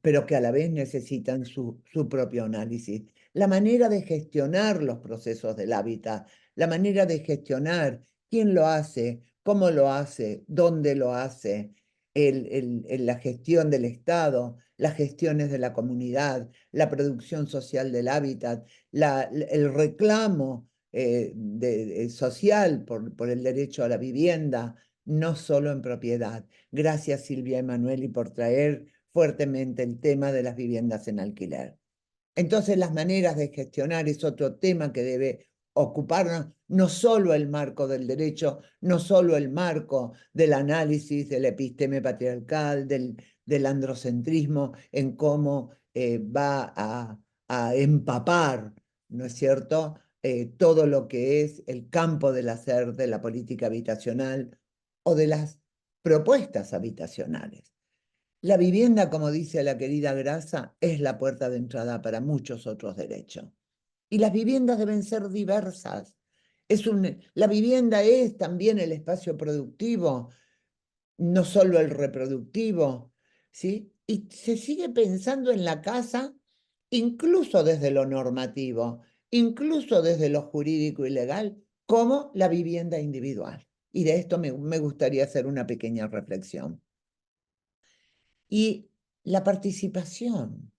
pero que a la vez necesitan su propio análisis. La manera de gestionar los procesos del hábitat, la manera de gestionar quién lo hace, cómo lo hace, dónde lo hace, la gestión del Estado, las gestiones de la comunidad, la producción social del hábitat, el reclamo social por el derecho a la vivienda, no solo en propiedad. Gracias, Silvia Emanueli, por traer fuertemente el tema de las viviendas en alquiler. Entonces, las maneras de gestionar es otro tema que debe ocuparnos, no solo el marco del derecho, no solo el marco del análisis de la episteme patriarcal, del androcentrismo, en cómo va a empapar, ¿no es cierto?, todo lo que es el campo del hacer de la política habitacional o de las propuestas habitacionales. La vivienda, como dice la querida Grasa, es la puerta de entrada para muchos otros derechos. Y las viviendas deben ser diversas. La vivienda es también el espacio productivo, no solo el reproductivo, ¿sí? Y se sigue pensando en la casa incluso desde lo normativo, incluso desde lo jurídico y legal, como la vivienda individual. Y de esto me gustaría hacer una pequeña reflexión. Y la participación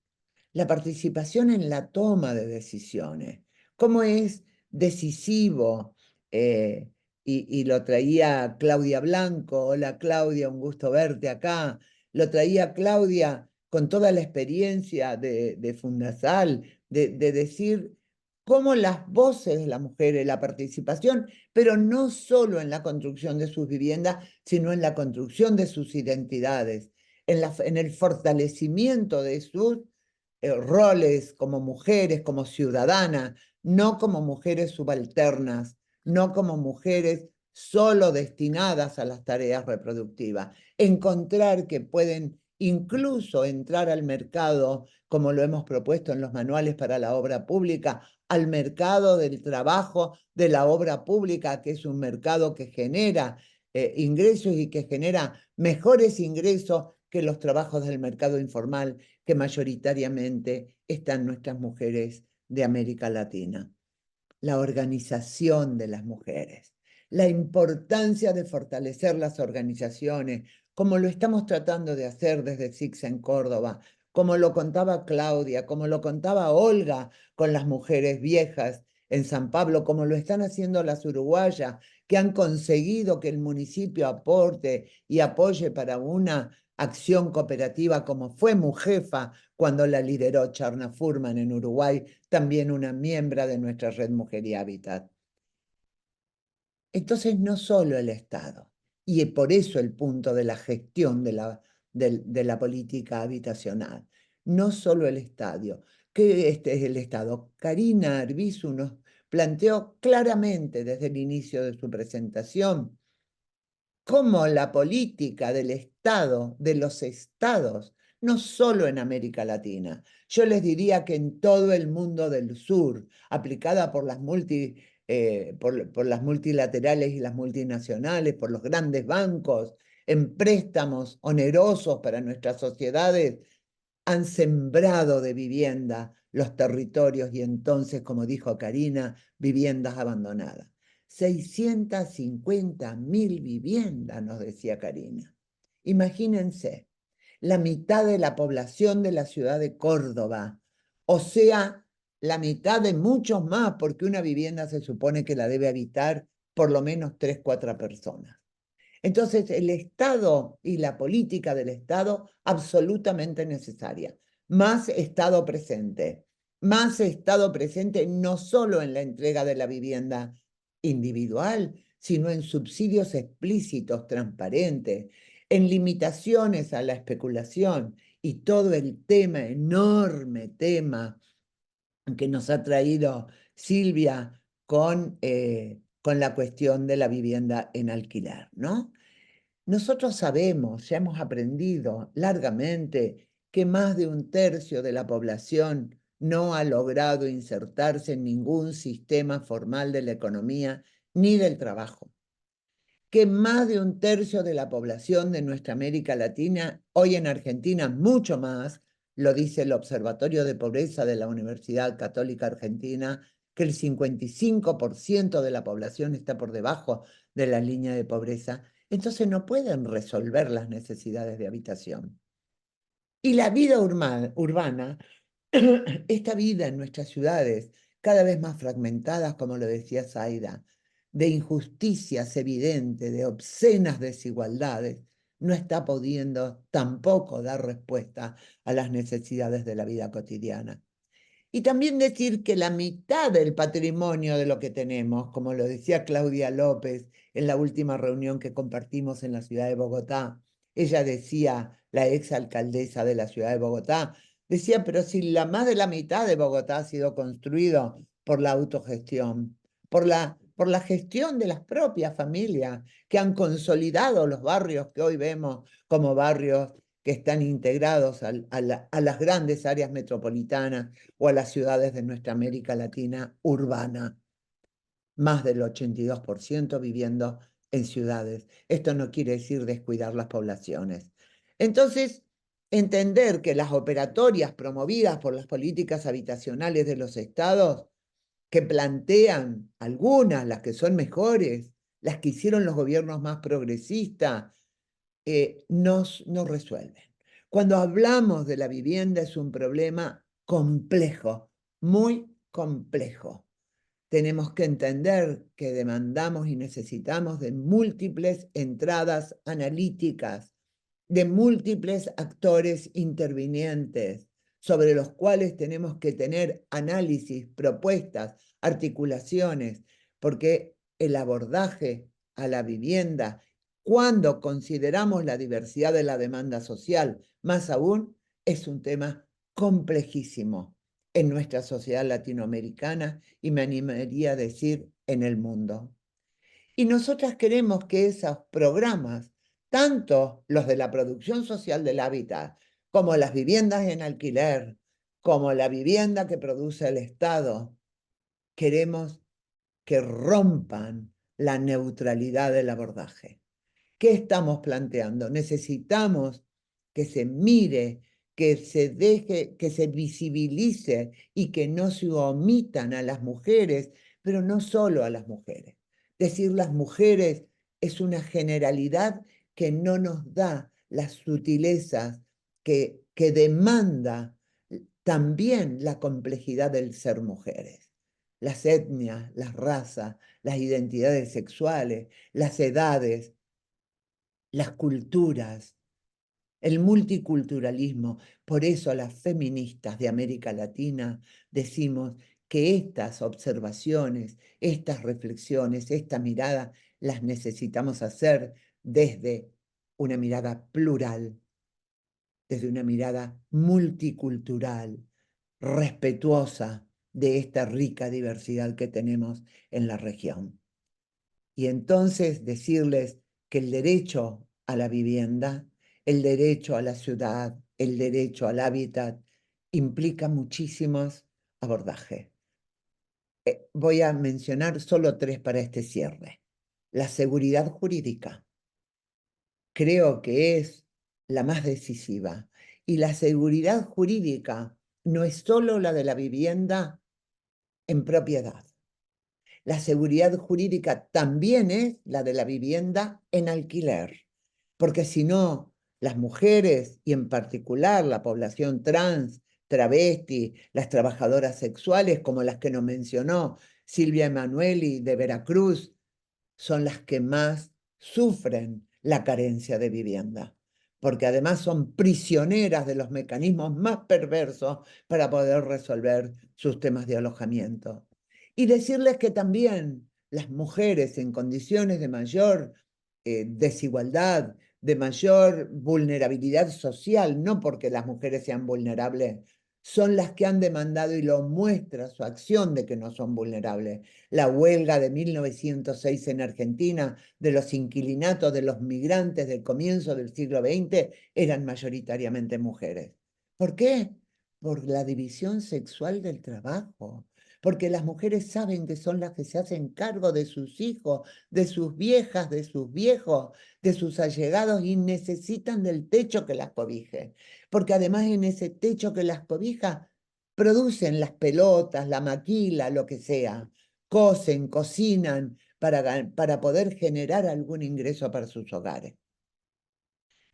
en la toma de decisiones, cómo es decisivo, y lo traía Claudia Blanco. Hola Claudia, un gusto verte acá. Lo traía Claudia con toda la experiencia de Fundasal, de decir cómo las voces de las mujeres, la participación, pero no solo en la construcción de sus viviendas, sino en la construcción de sus identidades, en el fortalecimiento de sus roles como mujeres, como ciudadanas, no como mujeres subalternas, no como mujeres solo destinadas a las tareas reproductivas. Encontrar que pueden incluso entrar al mercado, como lo hemos propuesto en los manuales para la obra pública, al mercado del trabajo de la obra pública, que es un mercado que genera ingresos y que genera mejores ingresos que los trabajos del mercado informal, que mayoritariamente están nuestras mujeres de América Latina. La organización de las mujeres, la importancia de fortalecer las organizaciones, como lo estamos tratando de hacer desde SICSA en Córdoba, como lo contaba Claudia, como lo contaba Olga con las mujeres viejas en San Pablo, como lo están haciendo las uruguayas, que han conseguido que el municipio aporte y apoye para una acción cooperativa como fue Mujefa cuando la lideró Charna Furman en Uruguay, también una miembro de nuestra red Mujer y Hábitat. Entonces, no solo el Estado, y por eso el punto de la gestión de la política habitacional, no solo el Estado. ¿Qué es el Estado? Karina Arbizu nos planteó claramente desde el inicio de su presentación cómo la política del Estado, de los estados, no solo en América Latina, yo les diría que en todo el mundo del sur, aplicada por las multilaterales y las multinacionales, por los grandes bancos, en préstamos onerosos para nuestras sociedades, han sembrado de vivienda los territorios y entonces, como dijo Karina, viviendas abandonadas. 650.000 viviendas, nos decía Karina. Imagínense, la mitad de la población de la ciudad de Córdoba, o sea, la mitad de muchos más, porque una vivienda se supone que la debe habitar por lo menos 3, 4 personas. Entonces, el Estado y la política del Estado, absolutamente necesaria. Más Estado presente no solo en la entrega de la vivienda individual, sino en subsidios explícitos, transparentes, en limitaciones a la especulación y todo el tema, enorme tema que nos ha traído Silvia con la cuestión de la vivienda en alquiler, ¿no? Nosotros sabemos, ya hemos aprendido largamente que más de 1/3 de la población no ha logrado insertarse en ningún sistema formal de la economía ni del trabajo. que más de un tercio de la población de nuestra América Latina, hoy en Argentina mucho más, lo dice el Observatorio de Pobreza de la Universidad Católica Argentina, que el 55% de la población está por debajo de la línea de pobreza, entonces no pueden resolver las necesidades de habitación. Y la vida urbana, esta vida en nuestras ciudades, cada vez más fragmentadas, como lo decía Zaida, de injusticias evidentes, de obscenas desigualdades, no está pudiendo tampoco dar respuesta a las necesidades de la vida cotidiana. Y también decir que la mitad del patrimonio de lo que tenemos, como lo decía Claudia López en la última reunión que compartimos en la ciudad de Bogotá, ella decía, la exalcaldesa de la ciudad de Bogotá, decía, pero si más de la mitad de Bogotá ha sido construido por la autogestión, por la gestión de las propias familias que han consolidado los barrios que hoy vemos como barrios que están integrados a las grandes áreas metropolitanas o a las ciudades de nuestra América Latina urbana. Más del 82% viviendo en ciudades. Esto no quiere decir descuidar las poblaciones. Entonces, entender que las operatorias promovidas por las políticas habitacionales de los estados, que plantean algunas, las que son mejores, las que hicieron los gobiernos más progresistas, nos resuelven. Cuando hablamos de la vivienda es un problema complejo, muy complejo. Tenemos que entender que demandamos y necesitamos de múltiples entradas analíticas, de múltiples actores intervinientes, sobre los cuales tenemos que tener análisis, propuestas, articulaciones, porque el abordaje a la vivienda, cuando consideramos la diversidad de la demanda social, más aún, es un tema complejísimo en nuestra sociedad latinoamericana y me animaría a decir en el mundo. Y nosotras queremos que esos programas, tanto los de la producción social del hábitat, como las viviendas en alquiler, como la vivienda que produce el Estado, queremos que rompan la neutralidad del abordaje. ¿Qué estamos planteando? Necesitamos que se mire, que se deje, que se visibilice y que no se omitan a las mujeres, pero no solo a las mujeres. Decir las mujeres es una generalidad que no nos da las sutilezas que demanda también la complejidad del ser mujeres. Las etnias, las razas, las identidades sexuales, las edades, las culturas, el multiculturalismo. Por eso las feministas de América Latina decimos que estas observaciones, estas reflexiones, esta mirada, las necesitamos hacer desde una mirada plural, desde una mirada multicultural, respetuosa de esta rica diversidad que tenemos en la región. Y entonces decirles que el derecho a la vivienda, el derecho a la ciudad, el derecho al hábitat, implica muchísimos abordajes. Voy a mencionar solo 3 para este cierre. La seguridad jurídica. Creo que es la más decisiva. Y la seguridad jurídica no es solo la de la vivienda en propiedad. La seguridad jurídica también es la de la vivienda en alquiler, porque si no, las mujeres y en particular la población trans, travesti, las trabajadoras sexuales, como las que nos mencionó Silvia Emanueli de Veracruz, son las que más sufren la carencia de vivienda, porque además son prisioneras de los mecanismos más perversos para poder resolver sus temas de alojamiento. Y decirles que también las mujeres en condiciones de mayor desigualdad, de mayor vulnerabilidad social, no porque las mujeres sean vulnerables, son las que han demandado y lo muestra su acción de que no son vulnerables. La huelga de 1906 en Argentina, de los inquilinatos, de los migrantes del comienzo del siglo XX, eran mayoritariamente mujeres. ¿Por qué? Por la división sexual del trabajo, porque las mujeres saben que son las que se hacen cargo de sus hijos, de sus viejas, de sus viejos, de sus allegados y necesitan del techo que las cobije, porque además en ese techo que las cobija producen las pelotas, la maquila, lo que sea, cosen, cocinan para poder generar algún ingreso para sus hogares.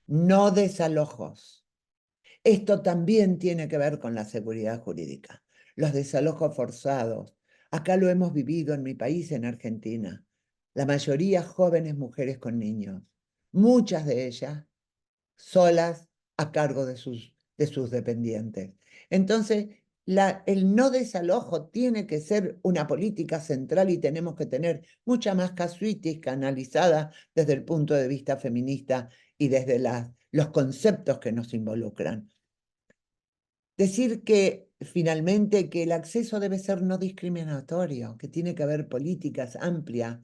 No desalojos. Esto también tiene que ver con la seguridad jurídica. Los desalojos forzados. Acá lo hemos vivido en mi país, en Argentina. La mayoría jóvenes mujeres con niños. Muchas de ellas solas a cargo de sus dependientes. Entonces, el no desalojo tiene que ser una política central y tenemos que tener mucha más casuística canalizada desde el punto de vista feminista y desde los conceptos que nos involucran. Decir que finalmente que el acceso debe ser no discriminatorio, que tiene que haber políticas amplias,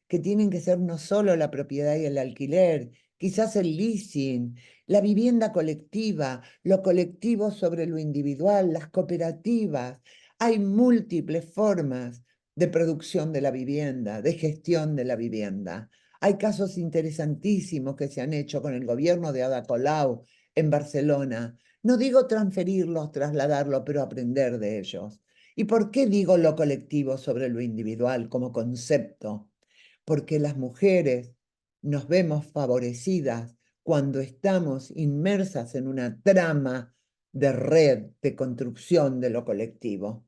que tienen que ser no solo la propiedad y el alquiler, quizás el leasing, la vivienda colectiva, lo colectivo sobre lo individual, las cooperativas. Hay múltiples formas de producción de la vivienda, de gestión de la vivienda. Hay casos interesantísimos que se han hecho con el gobierno de Ada Colau en Barcelona. No digo transferirlos, trasladarlos, pero aprender de ellos. ¿Y por qué digo lo colectivo sobre lo individual como concepto? Porque las mujeres nos vemos favorecidas cuando estamos inmersas en una trama de red de construcción de lo colectivo.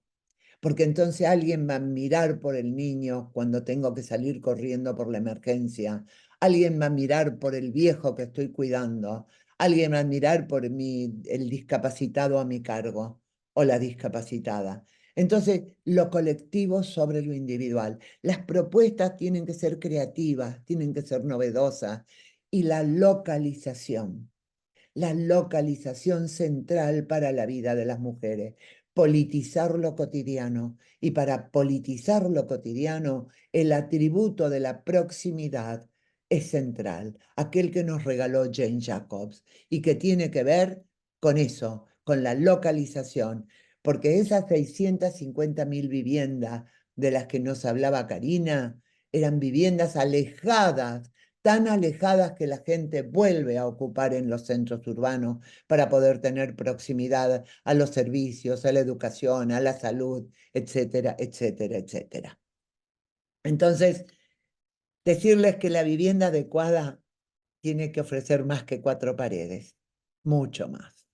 Porque entonces alguien va a mirar por el niño cuando tengo que salir corriendo por la emergencia. Alguien va a mirar por el viejo que estoy cuidando. Alguien va a mirar por el discapacitado a mi cargo o la discapacitada. Entonces, lo colectivo sobre lo individual. Las propuestas tienen que ser creativas, tienen que ser novedosas. Y la localización central para la vida de las mujeres, politizar lo cotidiano. Y para politizar lo cotidiano, el atributo de la proximidad es central, aquel que nos regaló Jane Jacobs y que tiene que ver con eso, con la localización, porque esas 650.000 viviendas de las que nos hablaba Karina eran viviendas alejadas, tan alejadas que la gente vuelve a ocupar en los centros urbanos para poder tener proximidad a los servicios, a la educación, a la salud, etcétera, etcétera, etcétera. Entonces, decirles que la vivienda adecuada tiene que ofrecer más que 4 paredes, mucho más.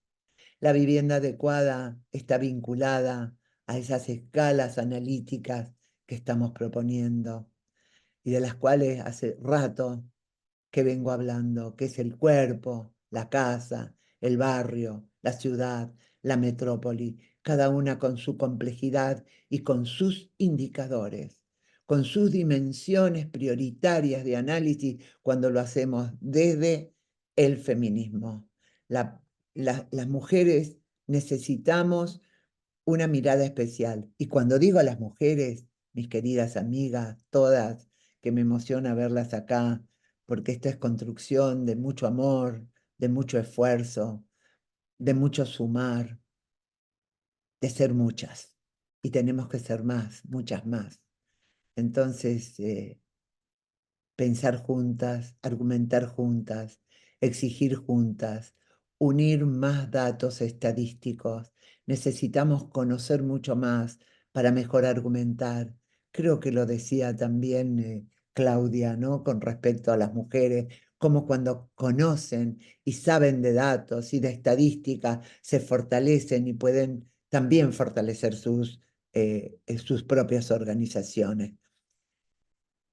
La vivienda adecuada está vinculada a esas escalas analíticas que estamos proponiendo y de las cuales hace rato que vengo hablando, que es el cuerpo, la casa, el barrio, la ciudad, la metrópoli, cada una con su complejidad y con sus indicadores, con sus dimensiones prioritarias de análisis cuando lo hacemos desde el feminismo. Las mujeres necesitamos una mirada especial. Y cuando digo a las mujeres, mis queridas amigas, todas, que me emociona verlas acá, porque esta es construcción de mucho amor, de mucho esfuerzo, de mucho sumar, de ser muchas. Y tenemos que ser más, muchas más. Entonces, pensar juntas, argumentar juntas, exigir juntas, unir más datos estadísticos. Necesitamos conocer mucho más para mejor argumentar. Creo que lo decía también Claudia, ¿no? Con respecto a las mujeres, como cuando conocen y saben de datos y de estadística, se fortalecen y pueden también fortalecer sus propias organizaciones.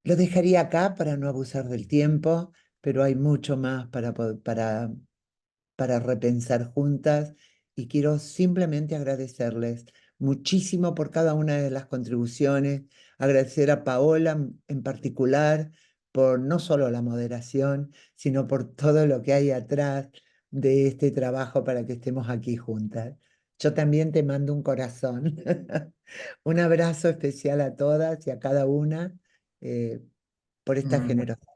Lo dejaría acá para no abusar del tiempo, pero hay mucho más para repensar juntas y quiero simplemente agradecerles muchísimo por cada una de las contribuciones, agradecer a Paola en particular por no solo la moderación, sino por todo lo que hay atrás de este trabajo para que estemos aquí juntas. Yo también te mando un corazón. Un abrazo especial a todas y a cada una. Por esta generosidad.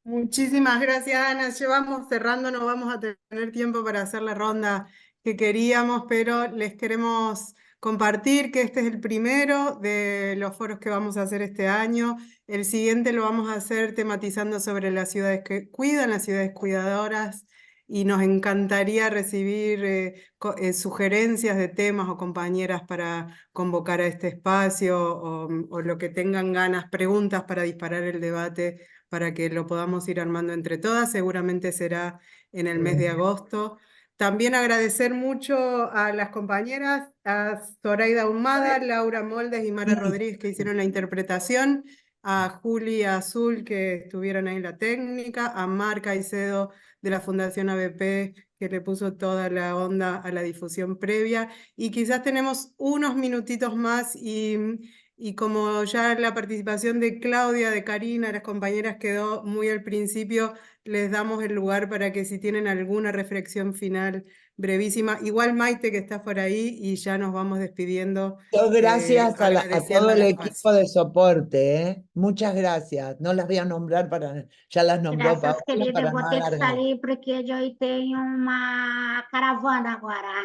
Muchísimas gracias, Ana. Llevamos cerrando, no vamos a tener tiempo para hacer la ronda que queríamos, pero les queremos compartir que este es el primero de los foros que vamos a hacer este año. El siguiente lo vamos a hacer tematizando sobre las ciudades que cuidan, las ciudades cuidadoras, y nos encantaría recibir sugerencias de temas o compañeras para convocar a este espacio o lo que tengan ganas, preguntas para disparar el debate, para que lo podamos ir armando entre todas. Seguramente será en el mes de agosto. También agradecer mucho a las compañeras, a Zoraida Humada, Laura Moldes y Mara Rodríguez, que hicieron la interpretación, a Juli Azul, que estuvieron ahí en la técnica, a Mar Caicedo de la Fundación ABP, que le puso toda la onda a la difusión previa. Y quizás tenemos unos minutitos más y como ya la participación de Claudia, de Karina, las compañeras quedó muy al principio, les damos el lugar para que si tienen alguna reflexión final brevísima, igual Maite que está por ahí, y ya nos vamos despidiendo. Gracias a Agradeciendo todo el el espacio. equipo de soporte, ¿eh? Muchas gracias. No las voy a nombrar, ya las nombró Graças, Paola, querida. para Eu vou no ter que alargar. sair porque eu tenho uma caravana agora.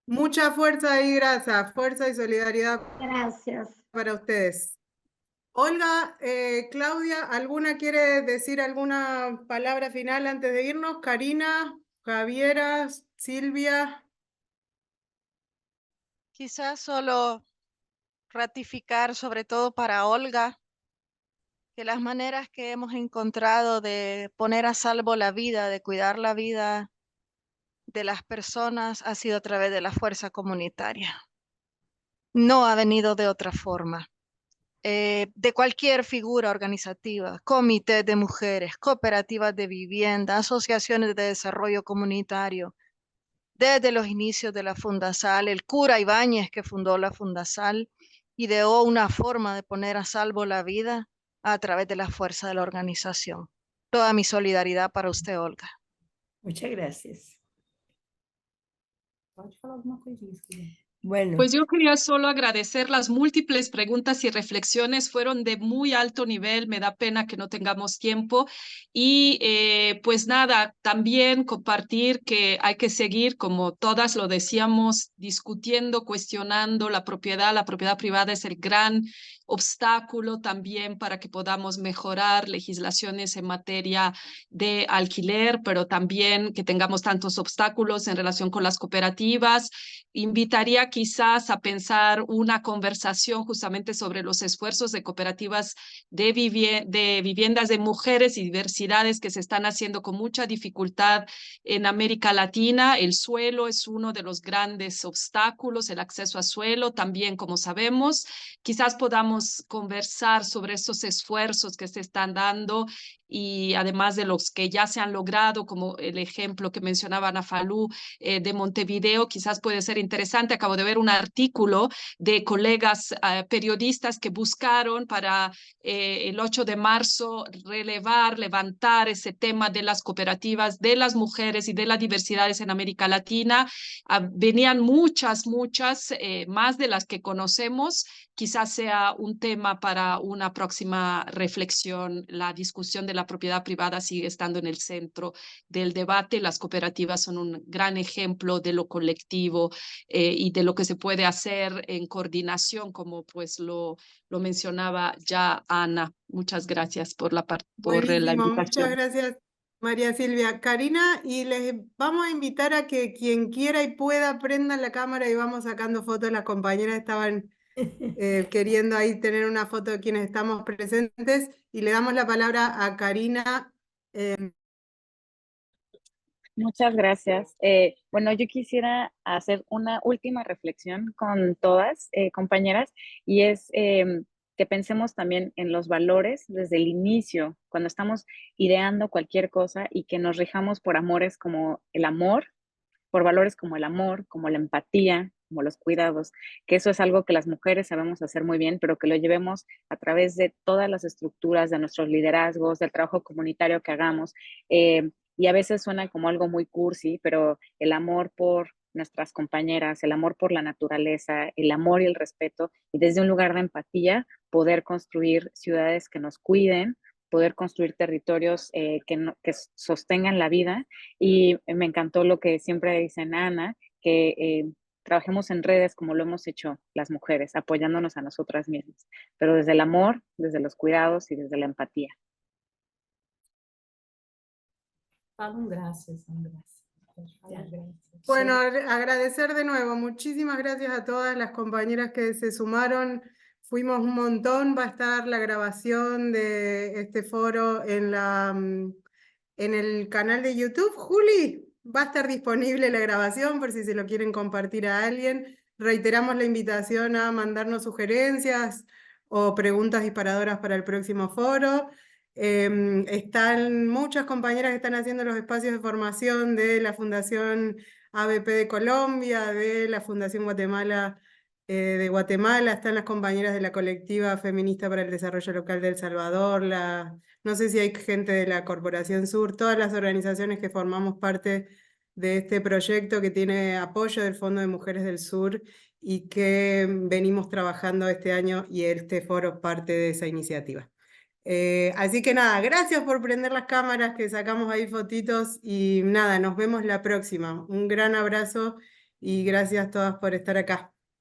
Mucha fuerza y grasa, fuerza y solidaridad Gracias. para ustedes. Olga, Claudia, ¿alguna quiere decir alguna palabra final antes de irnos? Karina, Javiera, Silvia. Quizás solo ratificar, sobre todo para Olga, que las maneras que hemos encontrado de poner a salvo la vida, de cuidar la vida de las personas, ha sido a través de la fuerza comunitaria. No ha venido de otra forma. De cualquier figura organizativa, comités de mujeres, cooperativas de vivienda, asociaciones de desarrollo comunitario, desde los inicios de la Fundasal, el cura Ibáñez que fundó la Fundasal, ideó una forma de poner a salvo la vida a través de la fuerza de la organización. Toda mi solidaridad para usted, Olga. Muchas gracias. Bueno, Pues yo quería solo agradecer las múltiples preguntas y reflexiones, fueron de muy alto nivel, me da pena que no tengamos tiempo. Y pues nada, también compartir que hay que seguir, como todas lo decíamos, discutiendo, cuestionando la propiedad. La propiedad privada es el gran obstáculo también para que podamos mejorar legislaciones en materia de alquiler, pero también que tengamos tantos obstáculos en relación con las cooperativas. Invitaría quizás a pensar una conversación justamente sobre los esfuerzos de cooperativas de viviendas de mujeres y diversidades que se están haciendo con mucha dificultad en América Latina. El suelo es uno de los grandes obstáculos, el acceso a suelo también, como sabemos. Quizás podamos conversar sobre estos esfuerzos que se están dando y además de los que ya se han logrado, como el ejemplo que mencionaba Ana Falú de Montevideo, quizás puede ser interesante. Acabo de ver un artículo de colegas periodistas que buscaron para el 8 de marzo levantar ese tema de las cooperativas, de las mujeres y de las diversidades en América Latina. Venían muchas, más de las que conocemos. Quizás sea un tema para una próxima reflexión. La discusión de la propiedad privada sigue estando en el centro del debate. Las cooperativas son un gran ejemplo de lo colectivo y de lo que se puede hacer en coordinación, como pues lo mencionaba ya Ana. Muchas gracias por la Buenísimo, muchas invitación. gracias, María Silvia. Karina, y les vamos a invitar a que quien quiera y pueda prendan la cámara y vamos sacando fotos. Las compañeras estaban queriendo ahí tener una foto de quienes estamos presentes, y le damos la palabra a Karina. Muchas gracias. Bueno, yo quisiera hacer una última reflexión con todas, compañeras, y es que pensemos también en los valores desde el inicio, cuando estamos ideando cualquier cosa, y que nos rijamos por amores como el amor, por valores como el amor, como la empatía, como los cuidados, que eso es algo que las mujeres sabemos hacer muy bien, pero que lo llevemos a través de todas las estructuras de nuestros liderazgos, del trabajo comunitario que hagamos. Y a veces suena como algo muy cursi, pero el amor por nuestras compañeras, el amor por la naturaleza, el amor y el respeto, y desde un lugar de empatía poder construir ciudades que nos cuiden, poder construir territorios que sostengan la vida. Y me encantó lo que siempre dice Ana, que trabajemos en redes como lo hemos hecho las mujeres, apoyándonos a nosotras mismas, pero desde el amor, desde los cuidados y desde la empatía. Gracias, Bueno, agradecer de nuevo. Muchísimas gracias a todas las compañeras que se sumaron. Fuimos un montón. Va a estar la grabación de este foro en el canal de YouTube. Juli, va a estar disponible la grabación por si se lo quieren compartir a alguien. Reiteramos la invitación a mandarnos sugerencias o preguntas disparadoras para el próximo foro. Están muchas compañeras que están haciendo los espacios de formación de la Fundación ABP de Colombia, de la Fundación Guatemala de Guatemala, están las compañeras de la Colectiva Feminista para el Desarrollo Local de El Salvador, no sé si hay gente de la Corporación Sur, todas las organizaciones que formamos parte de este proyecto que tiene apoyo del Fondo de Mujeres del Sur y que venimos trabajando este año y este foro es parte de esa iniciativa. Así que nada, gracias por prender las cámaras que sacamos ahí fotitos y nada, nos vemos la próxima. Un gran abrazo y gracias a todas por estar acá.